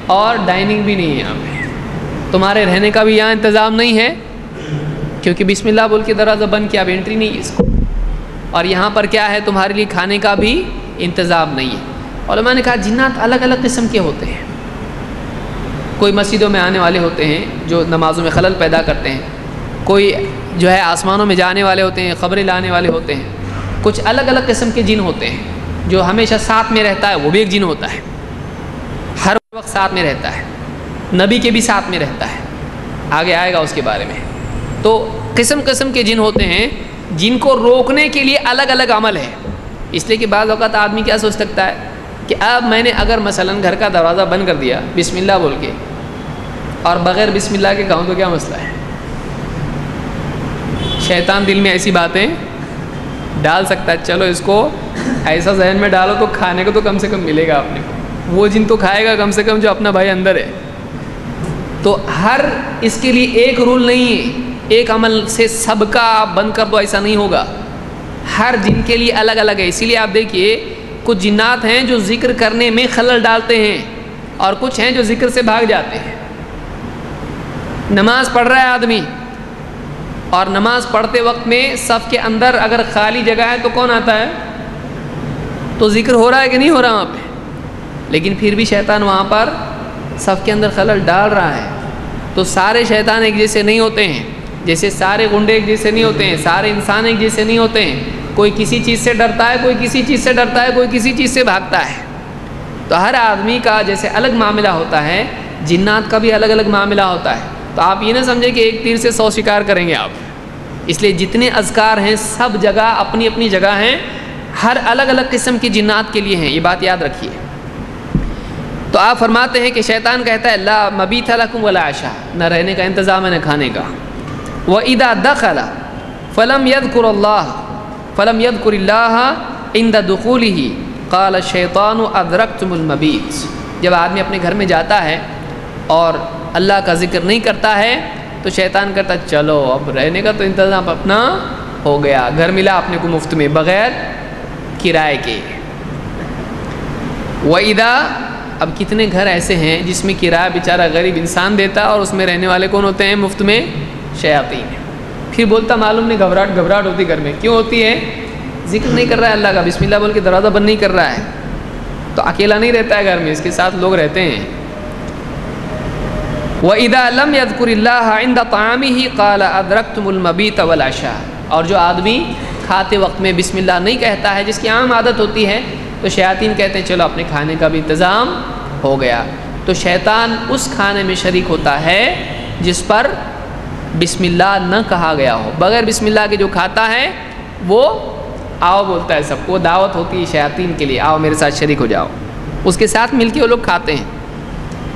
اور ڈائننگ بھی نہیں ہے یہاں پہ، تمہارے رہنے کا بھی یہاں انتظام نہیں ہے، کیونکہ بسم اللہ بول کے دروازہ بند کیا، اب انٹری نہیں ہے اس کو، اور یہاں پر کیا ہے تمہارے لیے کھانے کا بھی انتظام نہیں ہے۔ علماء نے کہا جنات الگ الگ قسم کے ہوتے ہیں، کوئی مسجدوں میں آنے والے ہوتے ہیں جو نمازوں میں خلل پیدا کرتے ہیں، کوئی جو ہے آسمانوں میں جانے والے ہوتے ہیں، خبریں لانے والے ہوتے ہیں، کچھ الگ الگ قسم کے جن ہوتے ہیں، جو ہمیشہ ساتھ میں رہتا ہے وہ بھی ایک جن ہوتا ہے، ہر وقت ساتھ میں رہتا ہے، نبی کے بھی ساتھ میں رہتا ہے، آگے آئے گا اس کے بارے میں۔ تو قسم قسم کے جن ہوتے ہیں، جن کو روکنے کے لیے الگ الگ عمل ہے، اس لیے کہ بعض اوقات آدمی کیا سوچ سکتا ہے کہ اب میں نے اگر مثلاً گھر کا دروازہ بند کر دیا بسم اللہ بول کے اور بغیر بسم اللہ کے کہوں تو کیا مسئلہ ہے؟ شیطان دل میں ایسی باتیں ڈال سکتا ہے، چلو اس کو ایسا ذہن میں ڈالو تو کھانے کو تو کم سے کم ملے گا اپنے کو، وہ جن تو کھائے گا کم سے کم جو اپنا بھائی اندر ہے۔ تو ہر اس کے لیے ایک رول نہیں ہے، ایک عمل سے سب کا آپ بند کر دو ایسا نہیں ہوگا، ہر جن کے لیے الگ الگ ہے۔ اسی لیے آپ دیکھیے کچھ جنات ہیں جو ذکر کرنے میں خلل ڈالتے ہیں اور کچھ ہیں جو ذکر سے بھاگ جاتے ہیں۔ نماز پڑھ رہا ہے آدمی اور نماز پڑھتے وقت میں صف کے اندر اگر خالی جگہ ہے تو کون آتا ہے؟ تو ذکر ہو رہا ہے کہ نہیں ہو رہا وہاں پہ، لیکن پھر بھی شیطان وہاں پر صف کے اندر خلل ڈال رہا ہے۔ تو سارے شیطان ایک جیسے نہیں ہوتے ہیں، جیسے سارے غنڈے ایک جیسے نہیں ہوتے ہیں، سارے انسان ایک جیسے نہیں ہوتے ہیں، کوئی کسی چیز سے ڈرتا ہے، کوئی کسی چیز سے ڈرتا ہے، کوئی کسی چیز سے بھاگتا ہے۔ تو ہر آدمی کا جیسے الگ معاملہ ہوتا ہے، جنات کا بھی الگ الگ معاملہ ہوتا ہے۔ تو آپ یہ نہ سمجھیں کہ ایک تیر سے 100 شکار کریں گے آپ، اس لیے جتنے اذکار ہیں سب جگہ اپنی اپنی جگہ ہیں، ہر الگ الگ قسم کی جنات کے لیے ہیں، یہ بات یاد رکھیے۔ تو آپ فرماتے ہیں کہ شیطان کہتا ہے لا مبیت لکم ولا عشاء، نہ رہنے کا انتظام ہے نہ کھانے کا۔ وَإِذَا دَخَلَ فَلَمْ يَذْكُرِ اللَّهَ عِنْدَ دُخُولِهِ قَالَ الشَّيْطَانُ أَدْرَكْتُمُ الْمَبِيتَ۔ جب آدمی اپنے گھر میں جاتا ہے اور اللہ کا ذکر نہیں کرتا ہے تو شیطان کہتا ہے چلو اب رہنے کا تو انتظام اپنا ہو گیا، گھر ملا اپنے کو مفت میں بغیر کرائے کے۔ وَإِذَا، اب کتنے گھر ایسے ہیں جس میں کرایہ بیچارہ غریب انسان دیتا ہے اور اس میں رہنے والے کون ہوتے ہیں؟ مفت میں شیاطین۔ پھر بولتا معلوم نہیں گھبراہٹ ہوتی گھر میں، کیوں ہوتی ہے؟ ذکر نہیں کر رہا ہے اللہ کا، بسم اللہ بول کے دروازہ بند نہیں کر رہا ہے، تو اکیلا نہیں رہتا ہے گھر میں، اس کے ساتھ لوگ رہتے ہیں۔ وَإِذَا لَمْ يَذْكُرِ اللَّهَ عِنْدَ طَعَامِهِ قَالَ أَدْرَكْتُمُ الْمَبِيتَ وَالْعَشَاءَ۔ اور جو آدمی کھاتے وقت میں بسم اللہ نہیں کہتا ہے، جس کی عام عادت ہوتی ہے، تو شیاطین کہتے ہیں چلو اپنے کھانے کا بھی انتظام ہو گیا۔ تو شیطان اس کھانے میں شریک ہوتا ہے جس پر بسم اللہ نہ کہا گیا ہو، بغیر بسم اللہ کے جو کھاتا ہے وہ آؤ بولتا ہے سب کو، دعوت ہوتی ہے شیاطین کے لیے، آؤ میرے ساتھ شریک ہو جاؤ، اس کے ساتھ مل کے وہ لوگ کھاتے ہیں۔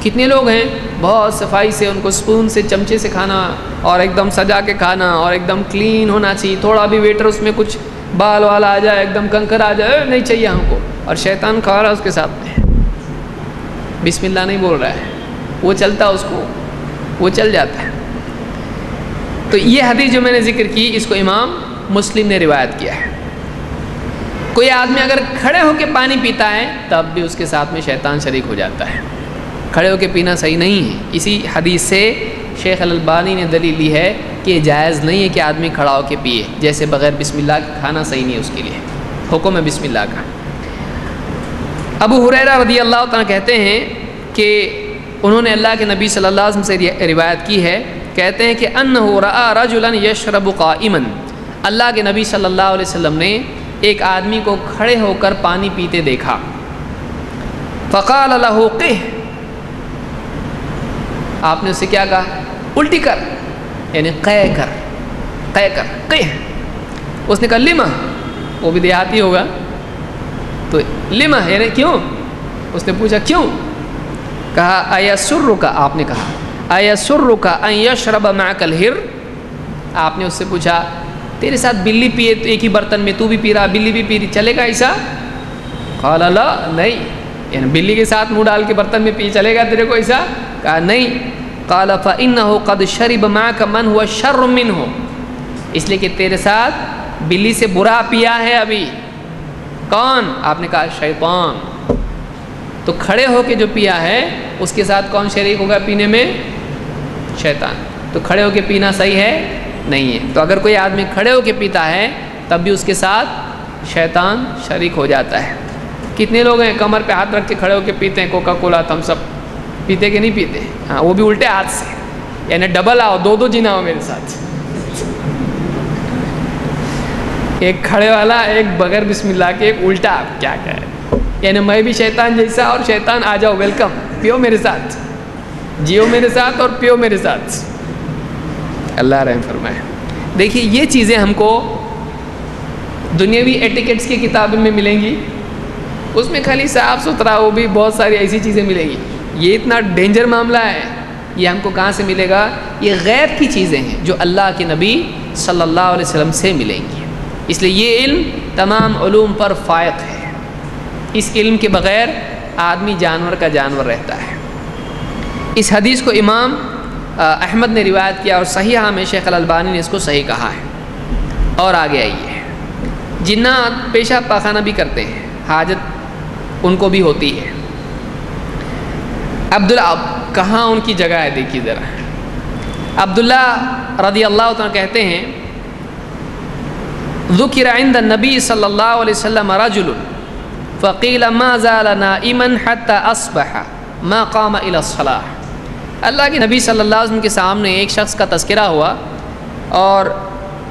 کتنے لوگ ہیں بہت صفائی سے، ان کو سپون سے چمچے سے کھانا، اور ایک دم سجا کے کھانا، اور ایک دم کلین ہونا چاہیے، تھوڑا بھی ویٹر اس میں کچھ بال والا آ جائے، ایک دم کنکر آ جائے، نہیں چاہیے ہم کو، اور شیطان کھا رہا ہے اس کے ساتھ میں، بسم اللہ نہیں بول رہا ہے، وہ چلتا اس کو، وہ چل جاتا ہے۔ تو یہ حدیث جو میں نے ذکر کی، اس کو امام مسلم نے روایت کیا ہے۔ کوئی آدمی اگر کھڑے ہو کے پانی پیتا ہے تب بھی اس کے ساتھ میں شیطان شریک ہو جاتا ہے، کھڑے ہو کے پینا صحیح نہیں ہے۔ اسی حدیث سے شیخ الالبانی نے دلیل لی ہے کہ یہ جائز نہیں ہے کہ آدمی کھڑا ہو کے پیے، جیسے بغیر بسم اللہ کے کھانا صحیح نہیں ہے، اس کے لیے حکم ہے بسم اللہ کا۔ ابو ہریرہ رضی اللہ تعالیٰ کہتے ہیں کہ انہوں نے اللہ کے نبی صلی اللہ علیہ وسلم سے روایت کی ہے، کہتے ہیں کہ انہ رأى رجلا یشرب قائما، اللہ کے نبی صلی اللہ علیہ وسلم نے ایک آدمی کو کھڑے ہو کر پانی پیتے دیکھا، فقال له قہ، آپ نے اسے کیا کہا؟ الٹی کر، یعنی قے کر، قے کر، قہ۔ اس نے کہا لما، وہ بھی دیہاتی ہوگا تو لما یعنی کیوں؟ اس نے پوچھا کیوں؟ کہا ایسرک، آپ نے کہا ایسرک ان یشرب معک الہر، آپ نے اس سے پوچھا تیرے ساتھ بلی پیے ایک ہی برتن میں، تو بھی پی رہا، بلی بھی پی رہی، چلے گا ایسا؟ قال لا، نہیں، یعنی بلی کے ساتھ منہ ڈال کے برتن میں پی چلے گا تیرے کو ایسا؟ کہا نہیں۔ قال فإنه قد شرب معك من هو شر منه، اس لیے کہ تیرے ساتھ بلی سے برا پیا ہے ابھی۔ کون؟ آپ نے کہا شیطان۔ تو کھڑے ہو کے جو پیا ہے اس کے ساتھ کون شریک ہوگا پینے میں؟ شیطان۔ تو کھڑے ہو کے پینا صحیح ہے نہیں ہے۔ تو اگر کوئی آدمی کھڑے ہو کے پیتا ہے تب بھی اس کے ساتھ شیطان شریک ہو جاتا ہے۔ کتنے لوگ ہیں کمر پہ ہاتھ رکھ کے کھڑے ہو کے پیتے ہیں کوکا کولا تھمس اپ، پیتے کہ نہیں پیتے؟ ہاں، وہ بھی الٹے ہاتھ سے، یعنی ڈبل آؤ، دو جینا ہو میرے ساتھ، ایک کھڑے والا، ایک بغیر بسم اللہ کے، ایک الٹا، آپ کیا کہیں، یعنی میں بھی شیطان جیسا اور شیطان آ جاؤ، ویلکم، پیو میرے ساتھ، جیو میرے ساتھ اور پیو میرے ساتھ، اللہ رحم فرمائے۔ دیکھیے یہ چیزیں ہم کو دنیاوی ایٹیکٹس کی کتابوں میں ملیں گی، اس میں خالی صاف ستھرا، وہ بھی بہت ساری ایسی چیزیں ملیں گی۔ یہ اتنا ڈینجر معاملہ ہے، یہ ہم کو کہاں سے ملے گا؟ یہ غیب کی چیزیں ہیں جو اللہ کے نبی صلی اللہ علیہ وسلم سے ملیں گی، اس لیے یہ علم تمام علوم پر فائق ہے، اس علم کے بغیر آدمی جانور کا جانور رہتا ہے۔ اس حدیث کو امام احمد نے روایت کیا اور صحیحہ میں شیخ الالبانی نے اس کو صحیح کہا ہے۔ اور آگے آئیے، جنات پیشاب پاخانہ بھی کرتے ہیں، حاجت ان کو بھی ہوتی ہے۔ عبداللہ، کہاں ان کی جگہ ہے دیکھیے ذرا، عبداللہ رضی اللہ عنہ کہتے ہیں ذکر عند النبی صلی اللہ علیہ وسلم رجل فقیل ما زال نائما حتی اصبح ما قام الى الصلاة، اللہ کے نبی صلی اللہ علیہ وسلم کے سامنے ایک شخص کا تذکرہ ہوا اور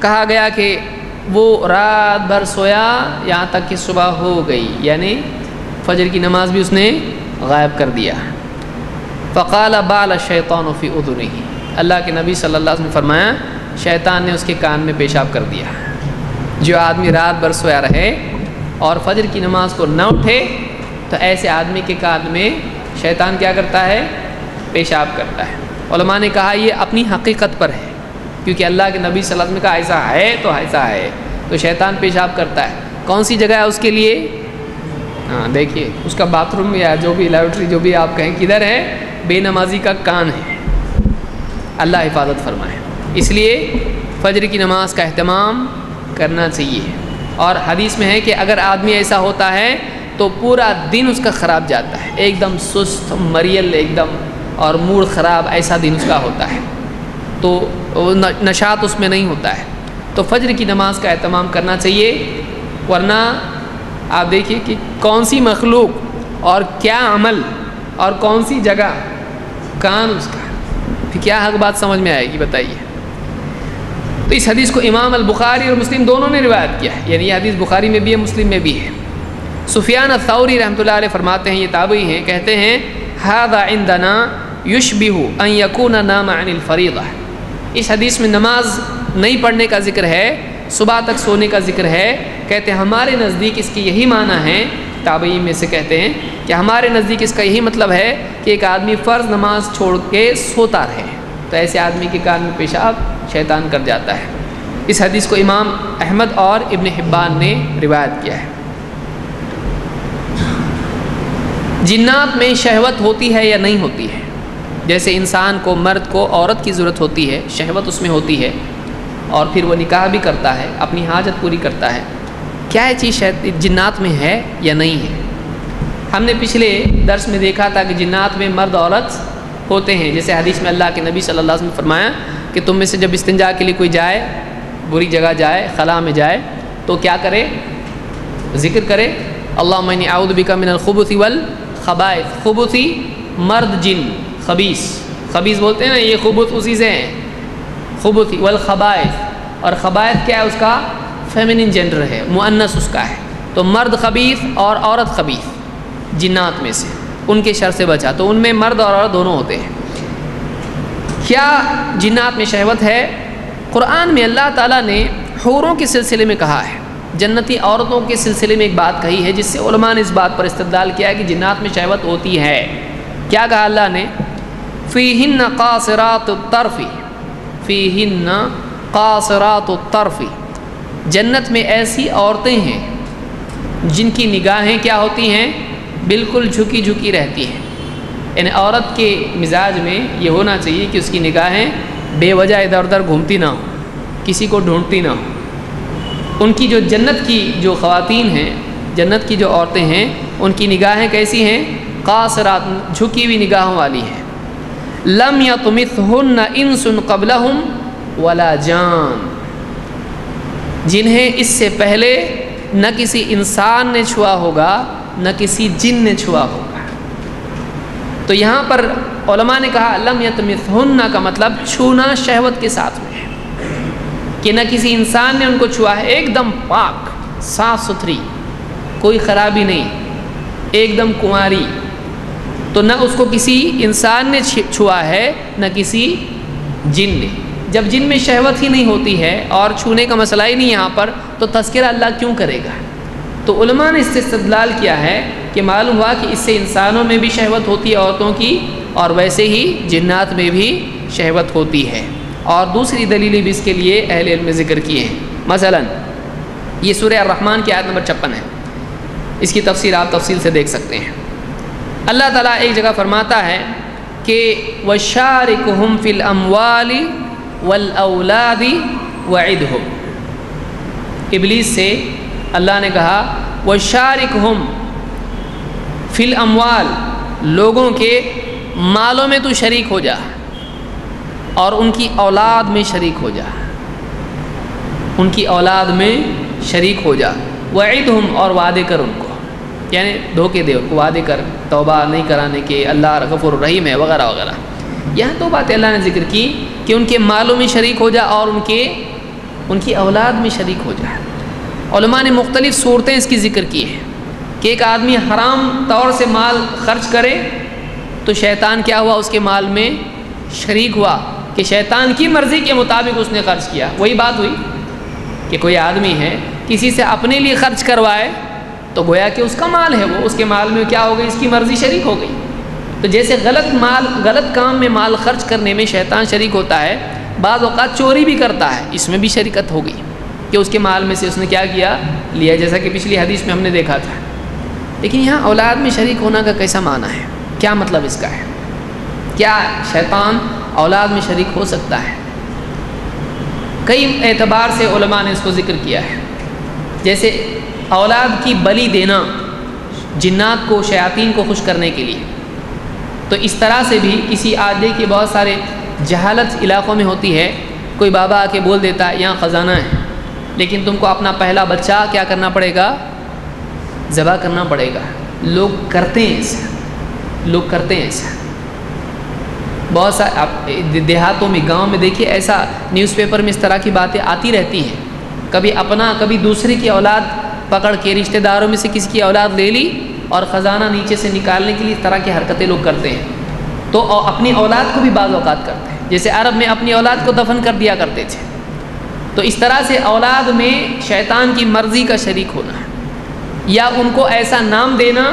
کہا گیا کہ وہ رات بھر سویا یہاں تک کہ صبح ہو گئی، یعنی فجر کی نماز بھی اس نے غائب کر دیا۔ فقال بال الشیطان فی اذنہ، اللہ کے نبی صلی اللہ علیہ وسلم نے فرمایا شیطان نے اس کے کان میں پیشاب کر دیا۔ جو آدمی رات بھر سویا رہے اور فجر کی نماز کو نہ اٹھے تو ایسے آدمی کے کان میں شیطان کیا کرتا ہے؟ پیشاب کرتا ہے۔ علماء نے کہا یہ اپنی حقیقت پر ہے، کیونکہ اللہ کے نبی صلی اللہ علیہ وسلم نے کہا ایسا ہے تو ایسا ہے، تو شیطان پیشاب کرتا ہے۔ کون سی جگہ ہے اس کے لیے؟ ہاں دیکھیے، اس کا باتھ روم یا جو بھی لیبارٹری جو بھی آپ کہیں کدھر ہے؟ بے نمازی کا کان ہے، اللہ حفاظت فرمائے۔ اس لیے فجر کی نماز کا اہتمام کرنا چاہیے، اور حدیث میں ہے کہ اگر آدمی ایسا ہوتا ہے تو پورا دن اس کا خراب جاتا ہے، ایک دم سست مریل، ایک دم اور موڈ خراب، ایسا دن اس کا ہوتا ہے، تو نشاط اس میں نہیں ہوتا ہے۔ تو فجر کی نماز کا اہتمام کرنا چاہیے، ورنہ آپ دیکھیے کہ کون سی مخلوق اور کیا عمل اور کون سی جگہ، کان اس کا، پھر کیا حق بات سمجھ میں آئے گی بتائیے۔ تو اس حدیث کو امام البخاری اور مسلم دونوں نے روایت کیا ہے، یعنی یہ حدیث بخاری میں بھی ہے مسلم میں بھی ہے۔ سفیان الثوری رحمۃ اللہ علیہ فرماتے ہیں، یہ تابعی ہیں، کہتے ہیں ھذا عندنا یشبہ ان یکون نام عن الفریضہ، اس حدیث میں نماز نہیں پڑھنے کا ذکر ہے صبح تک سونے کا ذکر ہے، کہتے ہیں ہمارے نزدیک اس کی یہی معنی ہے، تابعین میں سے کہتے ہیں کہ ہمارے نزدیک اس کا یہی مطلب ہے کہ ایک آدمی فرض نماز چھوڑ کے سوتا رہے تو ایسے آدمی کے کان میں پیشاب شیطان کر جاتا ہے۔ اس حدیث کو امام احمد اور ابن حبان نے روایت کیا ہے۔ جنات میں شہوت ہوتی ہے یا نہیں ہوتی ہے؟ جیسے انسان کو، مرد کو عورت کی ضرورت ہوتی ہے، شہوت اس میں ہوتی ہے، اور پھر وہ نکاح بھی کرتا ہے، اپنی حاجت پوری کرتا ہے، کیا یہ چیز جنات میں ہے یا نہیں ہے؟ ہم نے پچھلے درس میں دیکھا تھا کہ جنات میں مرد عورت ہوتے ہیں، جیسے حدیث میں اللہ کے نبی صلی اللہ علیہ وسلم نے فرمایا کہ تم میں سے جب استنجا کے لیے کوئی جائے، بری جگہ جائے، خلا میں جائے، تو کیا کرے؟ ذکر کرے اللہم انی اعوذ بک من الخبث والخبائث۔ خبثی مرد جن، خبیث بولتے ہیں نا، یہ خبث اسی سے ہیں، خبثی والخبائث، اور خبائث کیا ہے؟ اس کا فیمنن جینڈر ہے، مؤنث اس کا ہے، تو مرد خبیث اور عورت خبیث جنات میں سے، ان کے شر سے بچا، تو ان میں مرد اور عورت دونوں ہوتے ہیں۔ کیا جنات میں شہوت ہے؟ قرآن میں اللہ تعالیٰ نے حوروں کے سلسلے میں کہا ہے، جنتی عورتوں کے سلسلے میں ایک بات کہی ہے جس سے علماء نے اس بات پر استدلال کیا ہے کہ جنات میں شہوت ہوتی ہے۔ کیا کہا اللہ نے؟ فیہن قاصرات الطرف، فیہن قاصرات الطرف، جنت میں ایسی عورتیں ہیں جن کی نگاہیں کیا ہوتی ہیں؟ بالکل جھکی جھکی رہتی ہیں۔ یعنی عورت کے مزاج میں یہ ہونا چاہیے کہ اس کی نگاہیں بے وجہ ادھر ادھر گھومتی نہ ہوں، کسی کو ڈھونڈتی نہ ہوں۔ ان کی جو جنت کی جو خواتین ہیں، جنت کی جو عورتیں ہیں، ان کی نگاہیں کیسی ہیں؟ قاصرات، جھکی ہوئی نگاہوں والی ہیں۔ لم یطمثہن انس قبلہم ولا جان، جنہیں اس سے پہلے نہ کسی انسان نے چھوا ہوگا نہ کسی جن نے چھوا ہوگا۔ تو یہاں پر علماء نے کہا لم یطمثہن کا مطلب چھونا شہوت کے ساتھ میں ہے، کہ نہ کسی انسان نے ان کو چھوا ہے، ایک دم پاک صاف ستھری، کوئی خرابی نہیں، ایک دم کنواری، تو نہ اس کو کسی انسان نے چھوا ہے نہ کسی جن نے۔ جب جن میں شہوت ہی نہیں ہوتی ہے اور چھونے کا مسئلہ ہی نہیں یہاں پر، تو تذکرہ اللہ کیوں کرے گا؟ تو علماء نے اس سے استدلال کیا ہے کہ معلوم ہوا کہ اس سے انسانوں میں بھی شہوت ہوتی ہے عورتوں کی، اور ویسے ہی جنات میں بھی شہوت ہوتی ہے۔ اور دوسری دلیل بھی اس کے لیے اہل علم نے ذکر کیے ہیں، مثلا یہ سورہ الرحمن کی آیت نمبر 56 ہے، اس کی تفسیر آپ تفصیل سے دیکھ سکتے ہیں۔ اللہ تعالیٰ ایک جگہ فرماتا ہے کہ وَشَارِكُهُمْ فِي الْأَمْوَالِ وَالْأَوْلَادِ وَعِدْهُمْ، ابلیس سے اللہ نے کہا وَشَارِكُهُمْ فِي الْأَمْوَالِ، لوگوں کے مالوں میں تو شریک ہو جا اور ان کی اولاد میں شریک ہو جا، ان کی اولاد میں شریک ہو جا، وَعِدْهُمْ، اور وعدے کر ان کو، یعنی دھوکے دے ان کو، وعدے کر توبہ نہیں کرانے کے، اللہ غفور الرحیم ہے وغیرہ وغیرہ۔ یہاں تو باتیں اللہ نے ذکر کی کہ ان کے مالوں میں شریک ہو جا اور ان کی اولاد میں شریک ہو جا۔ علماء نے مختلف صورتیں اس کی ذکر کی ہیں کہ ایک آدمی حرام طور سے مال خرچ کرے تو شیطان کیا ہوا؟ اس کے مال میں شریک ہوا، کہ شیطان کی مرضی کے مطابق اس نے خرچ کیا۔ وہی بات ہوئی کہ کوئی آدمی ہے کسی سے اپنے لیے خرچ کروائے تو گویا کہ اس کا مال ہے، وہ اس کے مال میں کیا ہو گئی؟ اس کی مرضی شریک ہو گئی۔ تو جیسے غلط کام میں مال خرچ کرنے میں شیطان شریک ہوتا ہے، بعض اوقات چوری بھی کرتا ہے، اس میں بھی شریکت ہو گئی کہ اس کے مال میں سے اس نے کیا کیا؟ لیا، جیسا کہ پچھلی حدیث میں ہم نے دیکھا تھا۔ لیکن یہاں اولاد میں شریک ہونا کا کیسا معنی ہے؟ کیا مطلب اس کا ہے؟ کیا شیطان اولاد میں شریک ہو سکتا ہے؟ کئی اعتبار سے علماء نے اس کو ذکر کیا ہے، جیسے اولاد کی بلی دینا جنات کو، شیاطین کو خوش کرنے کے لیے، تو اس طرح سے بھی کسی آدمی کی بہت سارے جہالت علاقوں میں ہوتی ہے، کوئی بابا آ کے بول دیتا ہے یہاں خزانہ ہے، لیکن تم کو اپنا پہلا بچہ کیا کرنا پڑے گا؟ ذبح کرنا پڑے گا۔ لوگ کرتے ہیں ایسا، لوگ کرتے ہیں ایسا، بہت سارے دیہاتوں میں، گاؤں میں دیکھیے ایسا نیوز پیپر میں اس طرح کی باتیں آتی رہتی ہیں، کبھی اپنا کبھی دوسرے کی اولاد پکڑ کے، رشتہ داروں میں سے کسی کی اولاد لے لی اور خزانہ نیچے سے نکالنے کے لیے اس طرح کی حرکتیں لوگ کرتے ہیں۔ تو اپنی اولاد کو بھی بعض اوقات کرتے ہیں، جیسے عرب میں اپنی اولاد کو دفن کر دیا کرتے تھے، تو اس طرح سے اولاد میں شیطان کی مرضی کا شریک ہونا ہے، یا ان کو ایسا نام دینا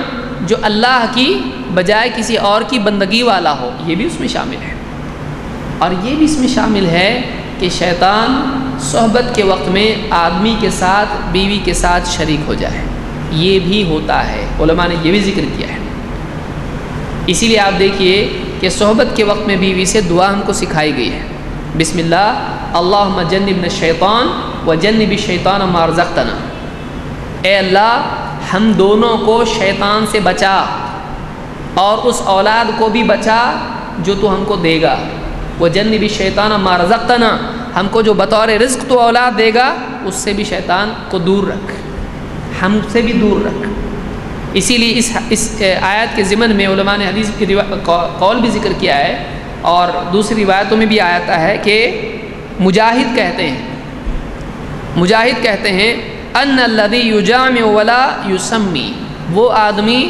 جو اللہ کی بجائے کسی اور کی بندگی والا ہو، یہ بھی اس میں شامل ہے۔ اور یہ بھی اس میں شامل ہے کہ شیطان صحبت کے وقت میں آدمی کے ساتھ بیوی کے ساتھ شریک ہو جائے، یہ بھی ہوتا ہے، علماء نے یہ بھی ذکر کیا ہے۔ اسی لیے آپ دیکھیے کہ صحبت کے وقت میں بیوی سے دعا ہم کو سکھائی گئی ہے، بسم اللہ اللہم جنبنا الشیطان وجنب الشیطان ما رزقتنا، اے اللہ ہم دونوں کو شیطان سے بچا اور اس اولاد کو بھی بچا جو تو ہم کو دے گا، وجنب الشیطان ما رزقتنا، ہم کو جو بطور رزق تو اولاد دے گا اس سے بھی شیطان کو دور رکھ، ہم سے بھی دور رکھ۔ اسی لیے اس آیت کے ضمن میں علماء نے حدیث کی قول بھی ذکر کیا ہے، اور دوسری روایتوں میں بھی آتا ہے کہ مجاہد کہتے ہیں ان الذی یجامع ولا یسمی، وہ آدمی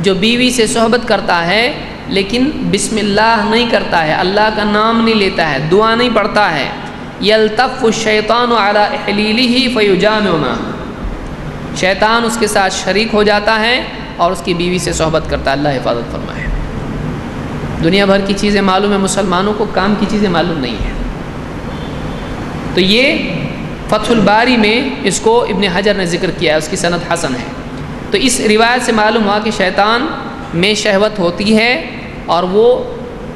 جو بیوی سے صحبت کرتا ہے لیکن بسم اللہ نہیں کرتا ہے، اللہ کا نام نہیں لیتا ہے، دعا نہیں پڑھتا ہے، یلتف الشیطان علی احلیلہ فیجامع معہ، شیطان اس کے ساتھ شریک ہو جاتا ہے اور اس کی بیوی سے صحبت کرتا ہے۔ اللہ حفاظت فرمائے۔ دنیا بھر کی چیزیں معلوم ہے، مسلمانوں کو کام کی چیزیں معلوم نہیں ہیں۔ تو یہ فتح الباری میں اس کو ابن حجر نے ذکر کیا ہے، اس کی سند حسن ہے۔ تو اس روایت سے معلوم ہوا کہ شیطان میں شہوت ہوتی ہے اور وہ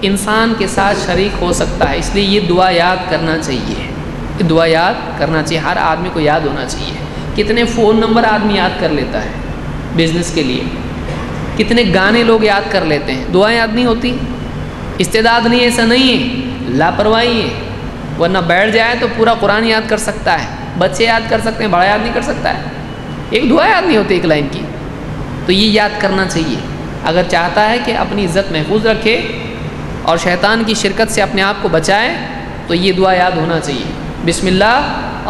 انسان کے ساتھ شریک ہو سکتا ہے، اس لیے یہ دعا یاد کرنا چاہیے، دعا یاد کرنا چاہیے، ہر آدمی کو یاد ہونا چاہیے۔ کتنے فون نمبر آدمی یاد کر لیتا ہے بزنس کے لیے، کتنے گانے لوگ یاد کر لیتے ہیں، دعا یاد نہیں ہوتی۔ استعداد نہیں، ایسا نہیں ہے، لاپرواہی ہے، ورنہ بیٹھ جائے تو پورا قرآن یاد کر سکتا ہے، بچے یاد کر سکتے ہیں، بڑا یاد نہیں کر سکتا ہے، ایک دعا یاد نہیں ہوتی ایک لائن کی۔ تو یہ یاد کرنا چاہیے اگر چاہتا ہے کہ اپنی عزت محفوظ رکھے اور شیطان کی شرکت سے اپنے آپ کو بچائے، تو یہ دعا یاد ہونا چاہیے، بسم اللہ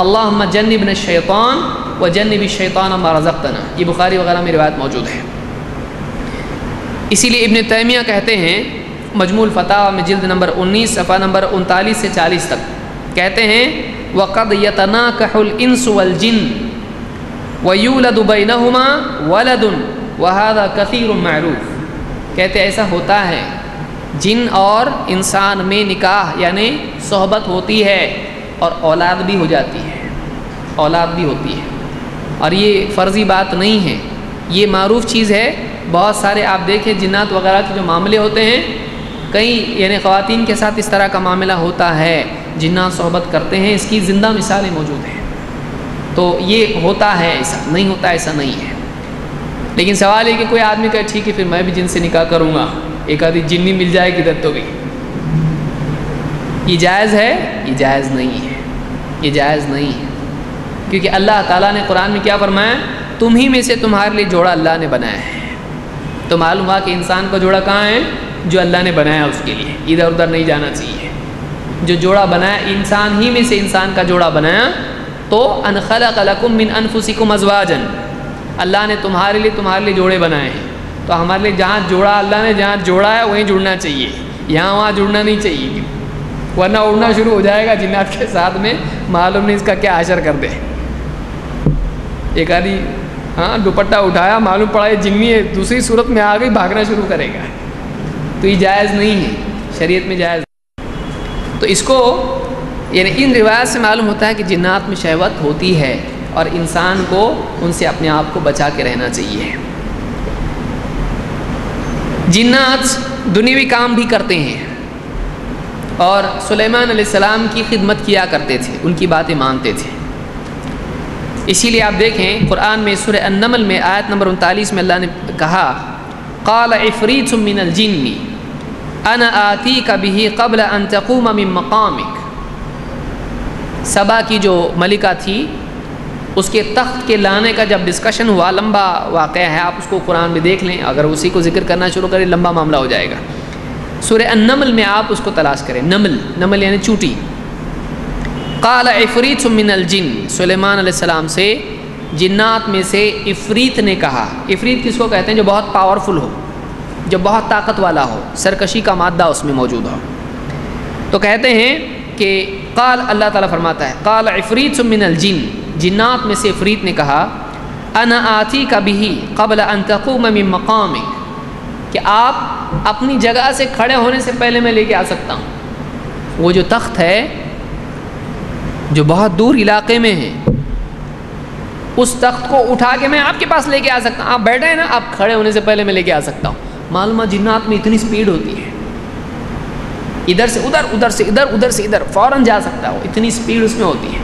اللہم جنبنا الشیطان وجنب الشیطان ما رزقتنا، یہ بخاری وغیرہ میں روایت موجود ہے۔ اسی لیے ابن تیمیہ کہتے ہیں مجموع الفتاوی میں جلد نمبر 19 صفحہ نمبر 39 سے 40 تک کہتے ہیں وَقَدْ يَتَنَاكَحُ الْإِنسُ وَالْجِنُّ وَيُولَدُ بَيْنَهُمَا وَلَدٌ وَهَذَا كَثِيرٌ مَعْرُوفٌ، کہتے ایسا ہوتا ہے، جن اور انسان میں نکاح یعنی صحبت ہوتی ہے اور اولاد بھی ہو جاتی ہے، اولاد بھی ہوتی ہے، اور یہ فرضی بات نہیں ہے، یہ معروف چیز ہے۔ بہت سارے آپ دیکھیں جنات وغیرہ کے جو معاملے ہوتے ہیں، کئی یعنی خواتین کے ساتھ اس طرح کا معاملہ ہوتا ہے، جنات صحبت کرتے ہیں، اس کی زندہ مثالیں موجود ہیں۔ تو یہ ہوتا ہے، ایسا نہیں ہوتا، ایسا نہیں ہے۔ لیکن سوال ہے کہ کوئی آدمی کہے ٹھیک ہے پھر میں بھی جن سے نکاح کروں گا، ایک آدھی جنی مل جائے کدھر تو گئی، یہ جائز ہے؟ یہ جائز نہیں ہے، یہ جائز نہیں ہے، کیونکہ اللہ تعالیٰ نے قرآن میں کیا فرمایا، تم ہی میں سے تمہارے لیے جوڑا اللہ نے بنایا ہے۔ تو معلوم ہوا کہ انسان کا جوڑا کہاں ہے؟ جو اللہ نے بنایا اس کے لیے، ادھر ادھر نہیں جانا چاہیے۔ جو جوڑا بنایا انسان ہی میں سے انسان کا جوڑا بنایا، تو ان خلق لکم من انفسکم ازواجا، اللہ نے تمہارے لیے جوڑے بنائے ہیں، تو ہمارے لیے جہاں جوڑا اللہ نے جہاں جوڑا ہے وہیں جڑنا چاہیے، یہاں وہاں جڑنا نہیں چاہیے، ورنہ اڑنا شروع ہو جائے گا جنات کے ساتھ میں، معلوم نہیں اس کا کیا حشر کر دے۔ ایک آدھی دوپٹہ اٹھایا، معلوم پڑا یہ جنی ہے، دوسری صورت میں آ گئی، بھاگنا شروع کرے گا، تو یہ جائز نہیں ہے، شریعت میں جائز نہیں۔ تو اس کو یعنی ان روایات سے معلوم ہوتا ہے کہ جنات میں شہوت ہوتی ہے اور انسان کو ان سے اپنے آپ کو بچا کے رہنا چاہیے۔ جنات دنیوی کام بھی کرتے ہیں اور سلیمان علیہ السلام کی خدمت کیا کرتے تھے، ان کی باتیں مانتے تھے۔ اسی لیے آپ دیکھیں قرآن میں سورہ النمل میں آیت نمبر 39 میں اللہ نے کہا قال عفریت من الجن انا آتیک بہ قبل ان تقوم من مقامک، سبا کی جو ملکہ تھی اس کے تخت کے لانے کا جب ڈسکشن ہوا، لمبا واقعہ ہے، آپ اس کو قرآن میں دیکھ لیں، اگر اسی کو ذکر کرنا شروع کریں لمبا معاملہ ہو جائے گا۔ سورہ النمل میں آپ اس کو تلاش کریں، نمل یعنی چوٹی۔ قال عفریت من الجن، سلیمان علیہ السلام سے جنات میں سے عفریت نے کہا، عفریت کس کو کہتے ہیں؟ جو بہت پاورفل ہو، جو بہت طاقت والا ہو، سرکشی کا مادہ اس میں موجود ہو۔ تو کہتے ہیں کہ قال اللہ تعالیٰ فرماتا ہے قال عفریت من الجن، جنات میں سے عفریت نے کہا انا آتیک بہ قبل ان تقوم من مقامک، کہ آپ اپنی جگہ سے کھڑے ہونے سے پہلے میں لے کے آ سکتا ہوں۔ وہ جو تخت ہے جو بہت دور علاقے میں ہے، اس تخت کو اٹھا کے میں آپ کے پاس لے کے آ سکتا ہوں۔ آپ بیٹھے ہیں نا، آپ کھڑے ہونے سے پہلے میں لے کے آ سکتا ہوں۔ معلومہ جنات میں اتنی سپیڈ ہوتی ہے، ادھر سے ادھر، ادھر سے ادھر، ادھر سے ادھر فوراً جا سکتا ہے، وہ اتنی سپیڈ اس میں ہوتی ہے۔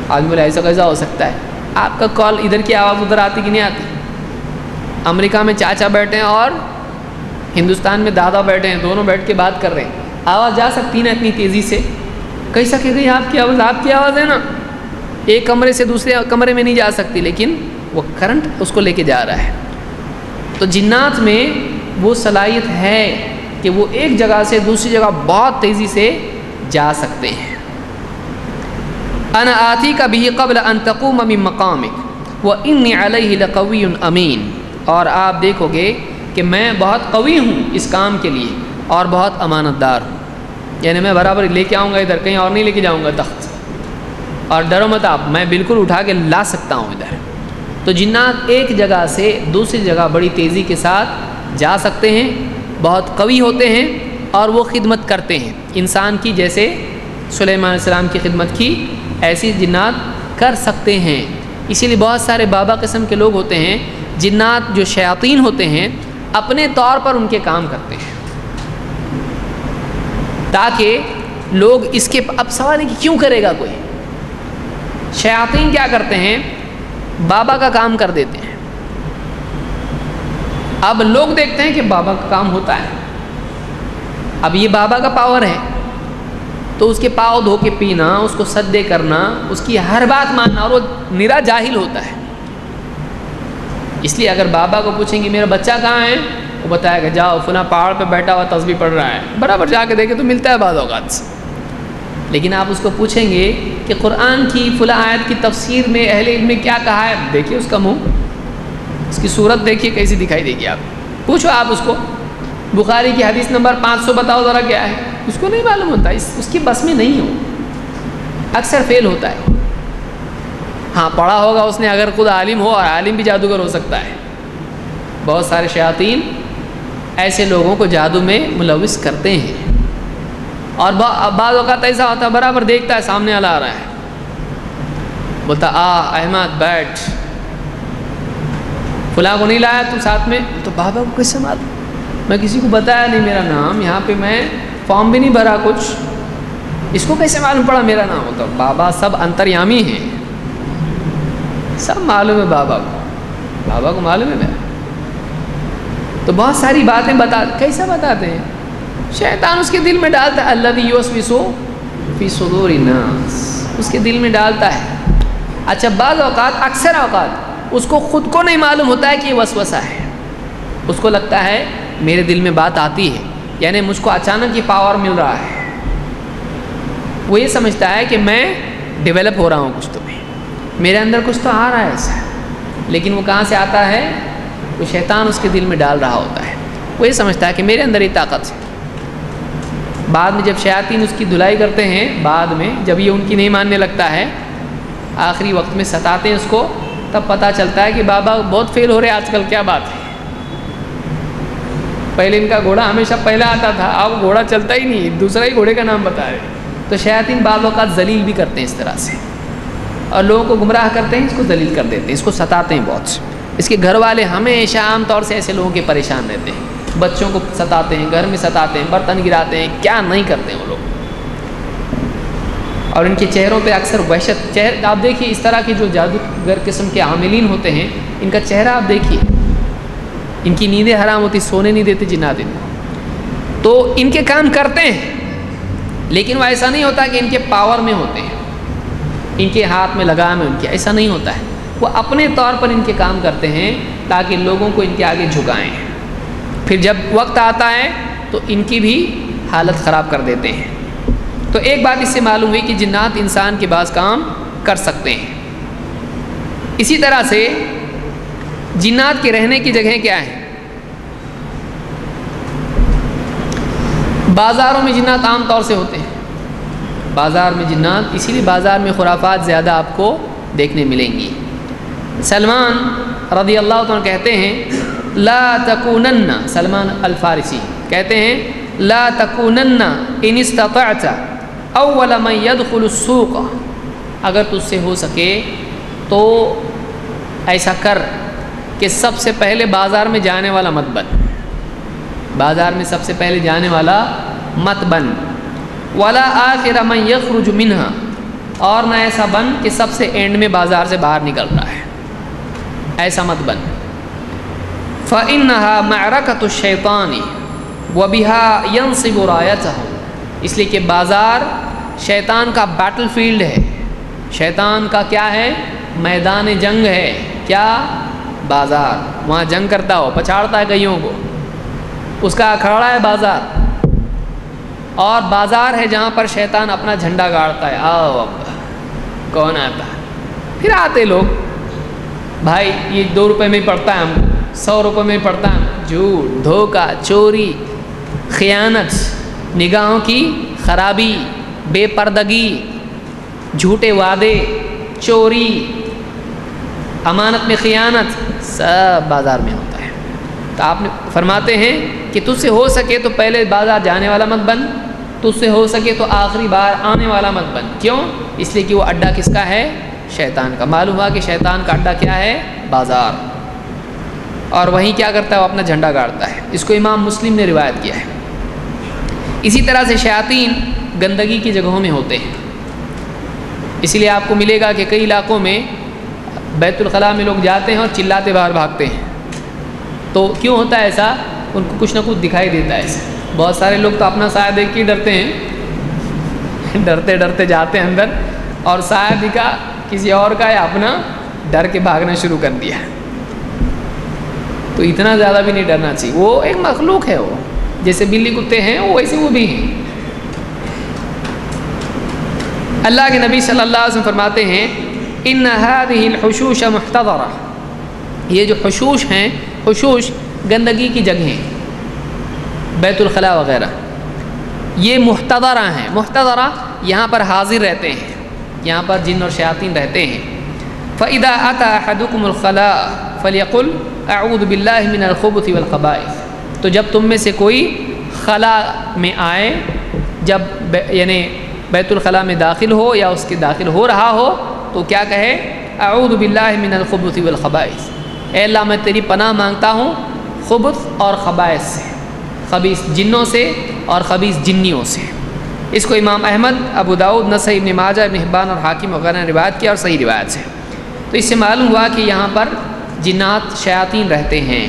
آدمی بولے ایسا کیسا ہو سکتا ہے؟ آپ کا کال ادھر کی آواز ادھر آتی کہ نہیں آتی؟ امریکہ میں چاچا بیٹھے ہیں اور ہندوستان میں دادا بیٹھے ہیں، دونوں بیٹھ کے بات کر رہے ہیں، آواز جا سکتی نا اتنی تیزی سے؟ کیسا کہ گئی آپ کی آواز، آپ کی آواز ہے نا، ایک کمرے سے دوسرے کمرے میں نہیں جا سکتی، لیکن وہ کرنٹ اس کو لے کے جا رہا ہے۔ تو جنات میں وہ صلاحیت ہے کہ وہ ایک جگہ سے دوسری جگہ بہت تیزی سے جا سکتے ہیں۔ انا آتیک بہ قبل ان تقوم من مقامک وانی علیہ لقوی امین، اور آپ دیکھو گے کہ میں بہت قوی ہوں اس کام کے لیے اور بہت امانت دار ہوں، یعنی میں برابر لے کے آؤں گا ادھر، کہیں اور نہیں لے کے جاؤں گا تخت، اور ڈرو مت آپ، میں بالکل اٹھا کے لا سکتا ہوں ادھر۔ تو جنات ایک جگہ سے دوسری جگہ بڑی تیزی کے ساتھ جا سکتے ہیں، بہت قوی ہوتے ہیں اور وہ خدمت کرتے ہیں انسان کی، جیسے سلیمان علیہ السلام کی خدمت کی ایسی جنات کر سکتے ہیں۔ اسی لیے بہت سارے بابا قسم کے لوگ ہوتے ہیں، جنات جو شیاطین ہوتے ہیں اپنے طور پر ان کے کام کرتے ہیں، تاکہ لوگ اس کے اب سوال ہے کہ کیوں کرے گا کوئی؟ شیاطین کیا کرتے ہیں؟ بابا کا کام کر دیتے ہیں۔ اب لوگ دیکھتے ہیں کہ بابا کا کام ہوتا ہے، اب یہ بابا کا پاور ہے، تو اس کے پاؤں دھو کے پینا، اس کو سجدے کرنا، اس کی ہر بات ماننا، اور وہ نرا جاہل ہوتا ہے۔ اس لیے اگر بابا کو پوچھیں گے میرا بچہ کہاں ہے، وہ بتائے گا جاؤ فلاں پہاڑ پہ بیٹھا ہوا تسبیح پڑھ رہا ہے، برابر جا کے دیکھے تو ملتا ہے بعض اوقات سے۔ لیکن آپ اس کو پوچھیں گے کہ قرآن کی فلاں آیت کی تفسیر میں اہل علم نے کیا کہا ہے، دیکھیے اس کا منہ، اس کی صورت دیکھیے کیسی دکھائی دے گی، آپ پوچھو آپ اس کو بخاری کی حدیث نمبر 500 بتاؤ ذرا کیا ہے، اس کو نہیں معلوم ہوتا، اس کی بس میں نہیں ہو، اکثر فیل ہوتا ہے۔ ہاں پڑھا ہوگا اس نے، اگر خود عالم ہو، اور عالم بھی جادوگر ہو سکتا ہے۔ بہت سارے شیاطین ایسے لوگوں کو جادو میں ملوث کرتے ہیں، اور بعض اوقات ایسا ہوتا ہے برابر دیکھتا ہے سامنے والا آ رہا ہے، بولتا احمد بیٹھ، فلاں کو نہیں لایا تو ساتھ میں، تو بابا کو کیسے معلوم؟ میں کسی کو بتایا نہیں میرا نام، یہاں پہ میں فارم بھی نہیں بھرا کچھ، اس کو کیسے معلوم پڑا میرا نام؟ ہوتا بابا سب انتریامی ہیں، سب معلوم ہے بابا کو معلوم ہے میرا۔ تو بہت ساری باتیں کیسا بتاتے ہیں؟ شیطان اس کے دل میں ڈالتا ہے، الذی یوسوس فی صدور الناس، اس کے دل میں ڈالتا ہے۔ اچھا بعض اوقات، اکثر اوقات اس کو خود کو نہیں معلوم ہوتا ہے کہ یہ وسوسہ ہے، اس کو لگتا ہے میرے دل میں بات آتی ہے، یعنی مجھ کو اچانک یہ پاور مل رہا ہے، وہ یہ سمجھتا ہے کہ میں ڈیولپ ہو رہا ہوں، کچھ تو میرے اندر کچھ تو آ رہا ہے ایسا، لیکن وہ کہاں سے آتا ہے؟ وہ شیطان اس کے دل میں ڈال رہا ہوتا ہے، وہ یہ سمجھتا ہے کہ میرے اندر یہ طاقت ہے۔ بعد میں جب شیاطین اس کی دھلائی کرتے ہیں، بعد میں جب یہ ان کی نہیں ماننے لگتا ہے، آخری وقت میں ستاتے ہیں اس کو، تب پتہ چلتا ہے کہ بابا بہت فیل ہو رہے آج کل، کیا بات ہے؟ پہلے ان کا گھوڑا ہمیشہ پہلا آتا تھا، اب گھوڑا چلتا ہی نہیں، دوسرا ہی گھوڑے کا نام بتا رہے۔ تو شیاطین بعض اوقات ذلیل بھی کرتے ہیں اس طرح سے، اور لوگوں کو گمراہ کرتے ہیں، اس کو ذلیل کر دیتے ہیں، اس کو ستاتے ہیں بہت سے۔ اس کے گھر والے ہمیشہ عام طور سے ایسے لوگوں کے پریشان رہتے ہیں، بچوں کو ستاتے ہیں، گھر میں ستاتے ہیں، برتن گراتے ہیں، کیا نہیں کرتے ہیں وہ لوگ۔ اور ان کے چہروں پہ اکثر وحشت، آپ دیکھیے اس طرح کے جو جادوگر قسم کے عاملین ہوتے ہیں، ان کا چہرہ آپ دیکھیے، ان کی نیندیں حرام ہوتی، سونے نہیں دیتے جنات ان کو، تو ان کے کام کرتے ہیں، لیکن وہ ایسا نہیں ہوتا کہ ان کے پاور میں ہوتے ہیں، ان کے ہاتھ میں لگام ہے ان کے، ایسا نہیں ہوتا ہے، وہ اپنے طور پر ان کے کام کرتے ہیں تاکہ لوگوں کو ان کے آگے جھکائیں، پھر جب وقت آتا ہے تو ان کی بھی حالت خراب کر دیتے ہیں۔ تو ایک بات اس سے معلوم ہوئی کہ جنات انسان کے بعض کام کر سکتے ہیں۔ اسی طرح سے جنات کے رہنے کی جگہیں کیا ہیں؟ بازاروں میں جنات عام طور سے ہوتے ہیں، بازار میں جنات، اسی لیے بازار میں خرافات زیادہ آپ کو دیکھنے ملیں گی۔ سلمان رضی اللہ عنہ کہتے ہیں لا تکونن، سلمان الفارسی کہتے ہیں لا تکونن ان استطعت اول من يدخل السوق، اگر تجھ سے ہو سکے تو ایسا کر کہ سب سے پہلے بازار میں جانے والا مت بن، بازار میں سب سے پہلے جانے والا مت بن، ولا آخر من یخرج منہا، اور نہ ایسا بن کہ سب سے اینڈ میں بازار سے باہر نکل رہا ہے، ایسا مت بن۔ فإنها معركة الشیطان وبها ينصب رايته، اس لیے کہ بازار شیطان کا بیٹل فیلڈ ہے، شیطان کا کیا ہے؟ میدان جنگ ہے۔ کیا؟ بازار، وہاں جنگ کرتا ہو، پچھاڑتا ہے کئیوں کو، اس کا اکھاڑا ہے بازار، اور بازار ہے جہاں پر شیطان اپنا جھنڈا گاڑتا ہے، آؤ اب کون آتا ہے؟ پھر آتے لوگ، بھائی یہ 2 روپے میں پڑتا ہے، ہم 100 روپے میں پڑتا ہے، جھوٹ، دھوکہ، چوری، خیانت، نگاہوں کی خرابی، بے پردگی، جھوٹے وعدے، چوری، امانت میں خیانت، سب بازار میں ہوتا ہے۔ تو آپ نے فرماتے ہیں کہ تجھ سے ہو سکے تو پہلے بازار جانے والا مت بن، تجھ سے ہو سکے تو آخری بار آنے والا مت بن۔ کیوں؟ اس لیے کہ وہ اڈا کس کا ہے؟ شیطان کا۔ معلوم ہوا کہ شیطان کا اڈا کیا ہے؟ بازار، اور وہیں کیا کرتا ہے؟ وہ اپنا جھنڈا گاڑتا ہے۔ اس کو امام مسلم نے روایت کیا ہے۔ اسی طرح سے شیاطین گندگی کی جگہوں میں ہوتے ہیں، اسی لیے آپ کو ملے گا کہ کئی علاقوں میں بیت الخلاء میں لوگ جاتے ہیں اور چلاتے باہر بھاگتے ہیں۔ تو کیوں ہوتا ہے ایسا؟ ان کو کچھ نہ کچھ دکھائی دیتا ہے ایسا۔ بہت سارے لوگ تو اپنا سایہ دیکھ کے ڈرتے ہیں، ڈرتے ڈرتے جاتے ہیں اندر، اور سایہ دکھا کسی اور کا ہے، اپنا ڈر کے بھاگنا شروع کر دیا۔ تو اتنا زیادہ بھی نہیں ڈرنا چاہیے، وہ ایک مخلوق ہے، وہ جیسے بلی کتے ہیں وہ ویسے وہ بھی ہیں۔ اللہ کے نبی صلی اللہ علیہ وسلم فرماتے ہیں ان هذه الحشوش محتضرہ، یہ جو حشوش ہیں، حشوش گندگی کی جگہیں، بیت الخلاء وغیرہ، یہ محتضرہ ہیں۔ محتضرہ یہاں پر حاضر رہتے ہیں، یہاں پر جن اور شیاطین رہتے ہیں۔ فإذا أتى أحدكم الخلاء فليقل اعوذ باللہ من الخبث والخبائث، تو جب تم میں سے کوئی خلا میں آئے، جب یعنی بیت الخلاء میں داخل ہو یا اس کے داخل ہو رہا ہو، تو کیا کہے؟ اعوذ باللہ من الخبث والخبائث، اے اللہ میں تیری پناہ مانگتا ہوں خبث اور خبائث سے، خبیث جنوں سے اور خبیث جنیوں سے۔ اس کو امام احمد، ابو داؤد، نسائی، ابن ماجہ، ابن حبان اور حاکم وغیرہ نے روایت کیا، اور صحیح روایت سے۔ تو اس سے معلوم ہوا کہ یہاں پر جنات، شیاطین رہتے ہیں۔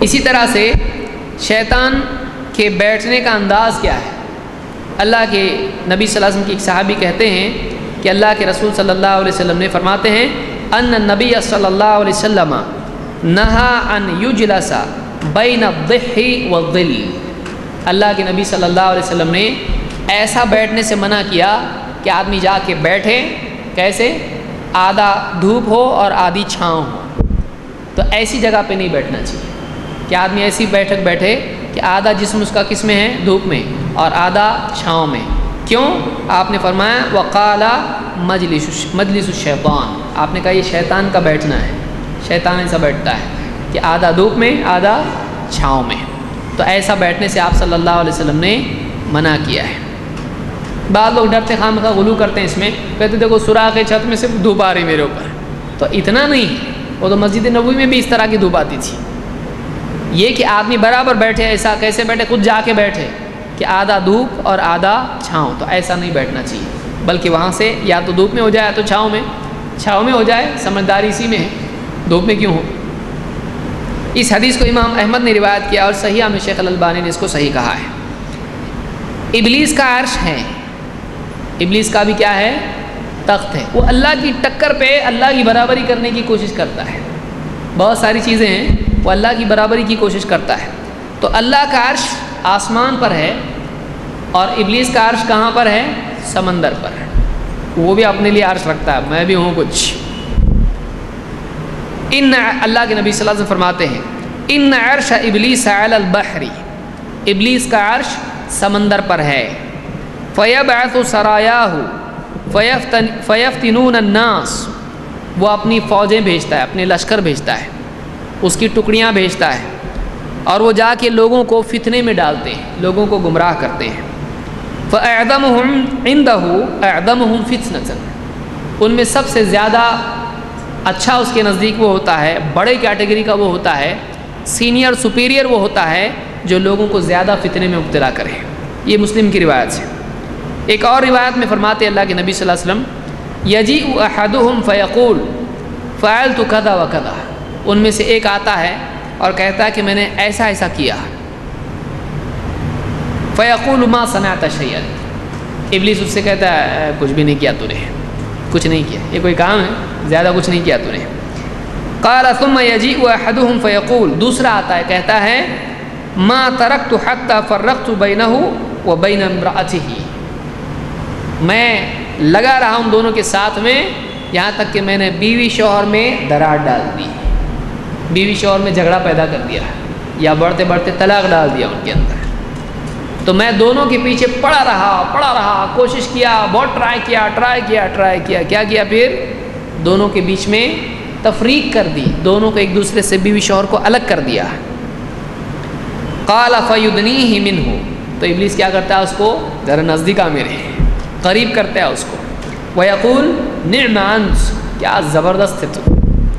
اسی طرح سے شیطان کے بیٹھنے کا انداز کیا ہے؟ اللہ کے نبی صلی اللہ علیہ وسلم کی ایک صحابی کہتے ہیں کہ اللہ کے رسول صلی اللہ علیہ وسلم نے فرماتے ہیں ان النبی صلی اللہ علیہ وسلم نہا ان یجلس بین الضحی والظل، اللہ کے نبی صلی اللہ علیہ وسلم نے ایسا بیٹھنے سے منع کیا کہ آدمی جا کے بیٹھے، کیسے؟ آدھا دھوپ ہو اور آدھی چھاؤں ہو، تو ایسی جگہ پہ نہیں بیٹھنا چاہیے کہ آدمی ایسی بیٹھک بیٹھے کہ آدھا جسم اس کا کس میں ہے؟ دھوپ میں، اور آدھا چھاؤں میں۔ کیوں؟ آپ نے فرمایا وقال مجلس الشیطان، آپ نے کہا یہ شیطان کا بیٹھنا ہے، شیطان ایسا بیٹھتا ہے کہ آدھا دھوپ میں آدھا چھاؤں میں، تو ایسا بیٹھنے سے آپ صلی اللہ علیہ وسلم نے منع کیا ہے۔ بعض لوگ ڈرتے خواہ غلو کرتے ہیں اس میں، کہتے دیکھو سوراخ چھت میں صرف دھوپ آ رہی میرے اوپر، تو اتنا نہیں، وہ تو مسجد نبوی میں بھی اس طرح کی دھوپ آتی تھی۔ یہ کہ آدمی برابر بیٹھے، ایسا کیسے بیٹھے؟ خود جا کے بیٹھے کہ آدھا دھوپ اور آدھا چھاؤں، تو ایسا نہیں بیٹھنا چاہیے، بلکہ وہاں سے یا تو دھوپ میں ہو جائے تو چھاؤں میں ہو جائے، سمجھداری اسی میں ہے، دھوپ میں کیوں ہو۔ اس حدیث کو امام احمد نے روایت کیا، اور صحیح میں شیخ الالبانی نے اس کو صحیح کہا ہے۔ ابلیس کا عرش ہے، ابلیس کا بھی کیا ہے؟ تخت ہے، وہ اللہ کی ٹکر پہ اللہ کی برابری کرنے کی کوشش کرتا ہے، بہت ساری چیزیں ہیں وہ اللہ کی برابری کی کوشش کرتا ہے۔ تو اللہ کا عرش آسمان پر ہے، اور ابلیس کا عرش کہاں پر ہے؟ سمندر پر ہے، وہ بھی اپنے لیے عرش رکھتا ہے، میں بھی ہوں کچھ۔ اللہ کے نبی صلی اللہ علیہ وسلم فرماتے ہیں ان عرش ابلیس علی البحر، ابلیس کا عرش سمندر پر ہے. فَيَبْعَثُ سَرَایَاهُ فَيَفْتِنُونَ النَّاسَ، وہ اپنی فوجیں بھیجتا ہے، اپنے لشکر بھیجتا ہے، اس کی ٹکڑیاں بھیجتا ہے، اور وہ جا کے لوگوں کو فتنے میں ڈالتے ہیں، لوگوں کو گمراہ کرتے ہیں. فَأَعْظَمُهُمْ عِنْدَهُ أَعْظَمُهُمْ فِتْنَةً، ان میں سب سے زیادہ اچھا اس کے نزدیک وہ ہوتا ہے، بڑے کیٹیگری کا وہ ہوتا ہے، سینئر سپیریئر وہ ہوتا ہے جو لوگوں کو زیادہ فتنے میں مبتلا کرے. یہ مسلم کی روایت ہے. ایک اور روایت میں فرماتے اللہ کے نبی صلی اللہ علیہ وسلم یجیء احدهم فیقول فعلت کذا وکذا، ان میں سے ایک آتا ہے اور کہتا ہے کہ میں نے ایسا ایسا کیا. فیقول ما صنعت شیئا، ابلیس اس سے کہتا ہے کچھ بھی نہیں کیا تو نے، کچھ نہیں کیا، یہ کوئی کام ہے، زیادہ کچھ نہیں کیا تو نے. قال ثم یجیء احدهم فیقول، دوسرا آتا ہے کہتا ہے ما ترکت حتی فرقت بینہ وبین امرأته، میں لگا رہا ان دونوں کے ساتھ میں یہاں تک کہ میں نے بیوی شوہر میں دراڑ ڈال دی، بیوی شوہر میں جھگڑا پیدا کر دیا، یا بڑھتے بڑھتے طلاق ڈال دیا ان کے اندر. تو میں دونوں کے پیچھے پڑا رہا، کوشش کیا، بہت ٹرائی کیا، کیا کیا؟ پھر دونوں کے بیچ میں تفریق کر دی، دونوں کو ایک دوسرے سے بیوی شوہر کو الگ کر دیا. قال فیدنیہ منہ، تو ابلیس کیا کرتا ہے اس کو ذرا نزدیک آ میرے، قریب کرتا ہے اس کو. ویقول نعم انت، کیا زبردست ہے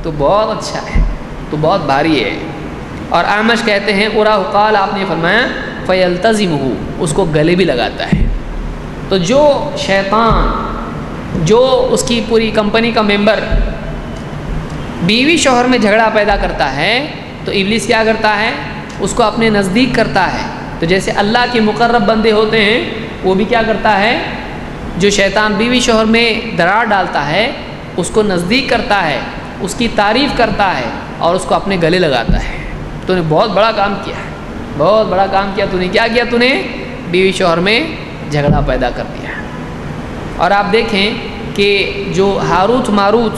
تو بہت اچھا ہے، تو بہت بھاری ہے. اور اعمش کہتے ہیں اراہ قال، آپ نے فرمایا فیلتزمہ، اس کو گلے بھی لگاتا ہے. تو جو شیطان، جو اس کی پوری کمپنی کا ممبر بیوی شوہر میں جھگڑا پیدا کرتا ہے، تو ابلیس کیا کرتا ہے اس کو اپنے نزدیک کرتا ہے. تو جیسے اللہ کے مقرب بندے ہوتے ہیں، وہ بھی کیا کرتا ہے، جو شیطان بیوی شوہر میں دراڑ ڈالتا ہے اس کو نزدیک کرتا ہے، اس کی تعریف کرتا ہے اور اس کو اپنے گلے لگاتا ہے. تو نے بہت بڑا کام کیا ہے، بہت بڑا کام کیا تو نے. کیا کیا تو نے؟ بیوی شوہر میں جھگڑا پیدا کر دیا. اور آپ دیکھیں کہ جو ہاروت ماروت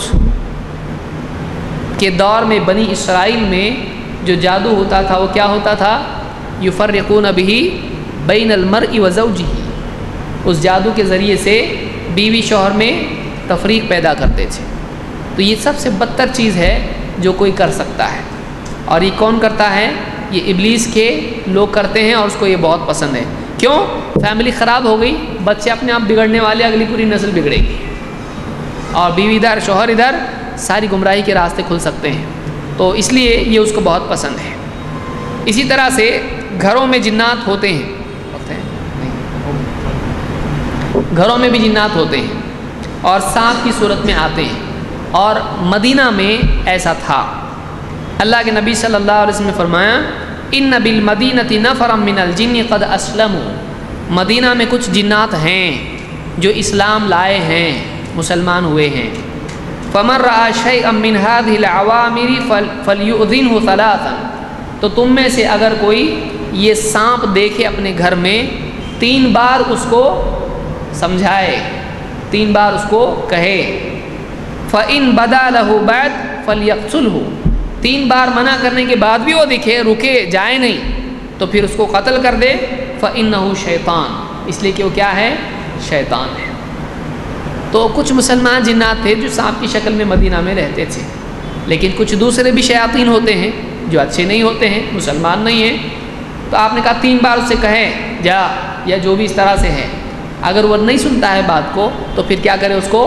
کے دور میں بنی اسرائیل میں جو جادو ہوتا تھا وہ کیا ہوتا تھا؟ یفرقون بہ بین المرء وزوجہ، اس جادو کے ذریعے سے بیوی شوہر میں تفریق پیدا کرتے تھے. تو یہ سب سے بدتر چیز ہے جو کوئی کر سکتا ہے. اور یہ کون کرتا ہے؟ یہ ابلیس کے لوگ کرتے ہیں، اور اس کو یہ بہت پسند ہے. کیوں؟ فیملی خراب ہو گئی، بچے اپنے آپ بگڑنے والے، اگلی پوری نسل بگڑے گی، اور بیوی ادھر شوہر ادھر، ساری گمراہی کے راستے کھل سکتے ہیں. تو اس لیے یہ اس کو بہت پسند ہے. اسی طرح سے گھروں میں جنات ہوتے ہیں، گھروں میں بھی جنات ہوتے ہیں اور سانپ کی صورت میں آتے ہیں. اور مدینہ میں ایسا تھا. اللہ کے نبی صلی اللہ علیہ وسلم نے فرمایا ان بالمدینۃ نفرا من الجن قد اسلموا، مدینہ میں کچھ جنات ہیں جو اسلام لائے ہیں، مسلمان ہوئے ہیں. فمن رأى شيئا من هذه العوامر فليؤذنه ثلاثا، تو تم میں سے اگر کوئی یہ سانپ دیکھے اپنے گھر میں، 3 بار اس کو سمجھائے، 3 بار اس کو کہے. فإن بدا له بعد فليقتله، 3 بار منع کرنے کے بعد بھی وہ دکھے، رکے، جائے نہیں، تو پھر اس کو قتل کر دے. فإنه شیطان، اس لیے کہ وہ کیا ہے؟ شیطان ہے. تو کچھ مسلمان جنات تھے جو سانپ کی شکل میں مدینہ میں رہتے تھے، لیکن کچھ دوسرے بھی شیاطین ہوتے ہیں جو اچھے نہیں ہوتے ہیں، مسلمان نہیں ہیں. تو آپ نے کہا 3 بار اس سے کہیں جا، یا جو بھی اس طرح سے ہے. اگر وہ نہیں سنتا ہے بات کو تو پھر کیا کرے؟ اس کو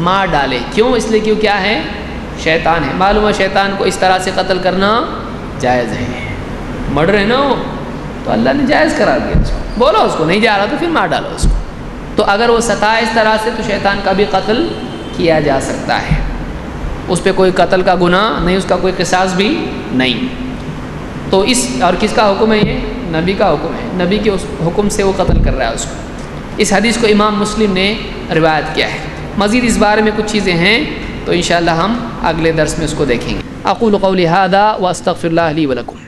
مار ڈالے. کیوں؟ اس لیے کہ وہ کیا ہے؟ شیطان ہے. معلوم ہے شیطان کو اس طرح سے قتل کرنا جائز ہے. مرڈر ہے نا وہ، تو اللہ نے جائز کرا دیا اس کو. بولو اس کو نہیں جا رہا تو پھر مار ڈالو اس کو. تو اگر وہ ستائے اس طرح سے تو شیطان کا بھی قتل کیا جا سکتا ہے. اس پہ کوئی قتل کا گناہ نہیں، اس کا کوئی قصاص بھی نہیں. تو اس اور کس کا حکم ہے؟ یہ نبی کا حکم ہے. نبی کے اس حکم سے وہ قتل کر رہا ہے اس کو. اس حدیث کو امام مسلم نے روایت کیا ہے. مزید اس بارے میں کچھ چیزیں ہیں تو انشاءاللہ ہم اگلے درس میں اس کو دیکھیں گے. اقول قولی ھذا واستغفر اللہ لی ولکم.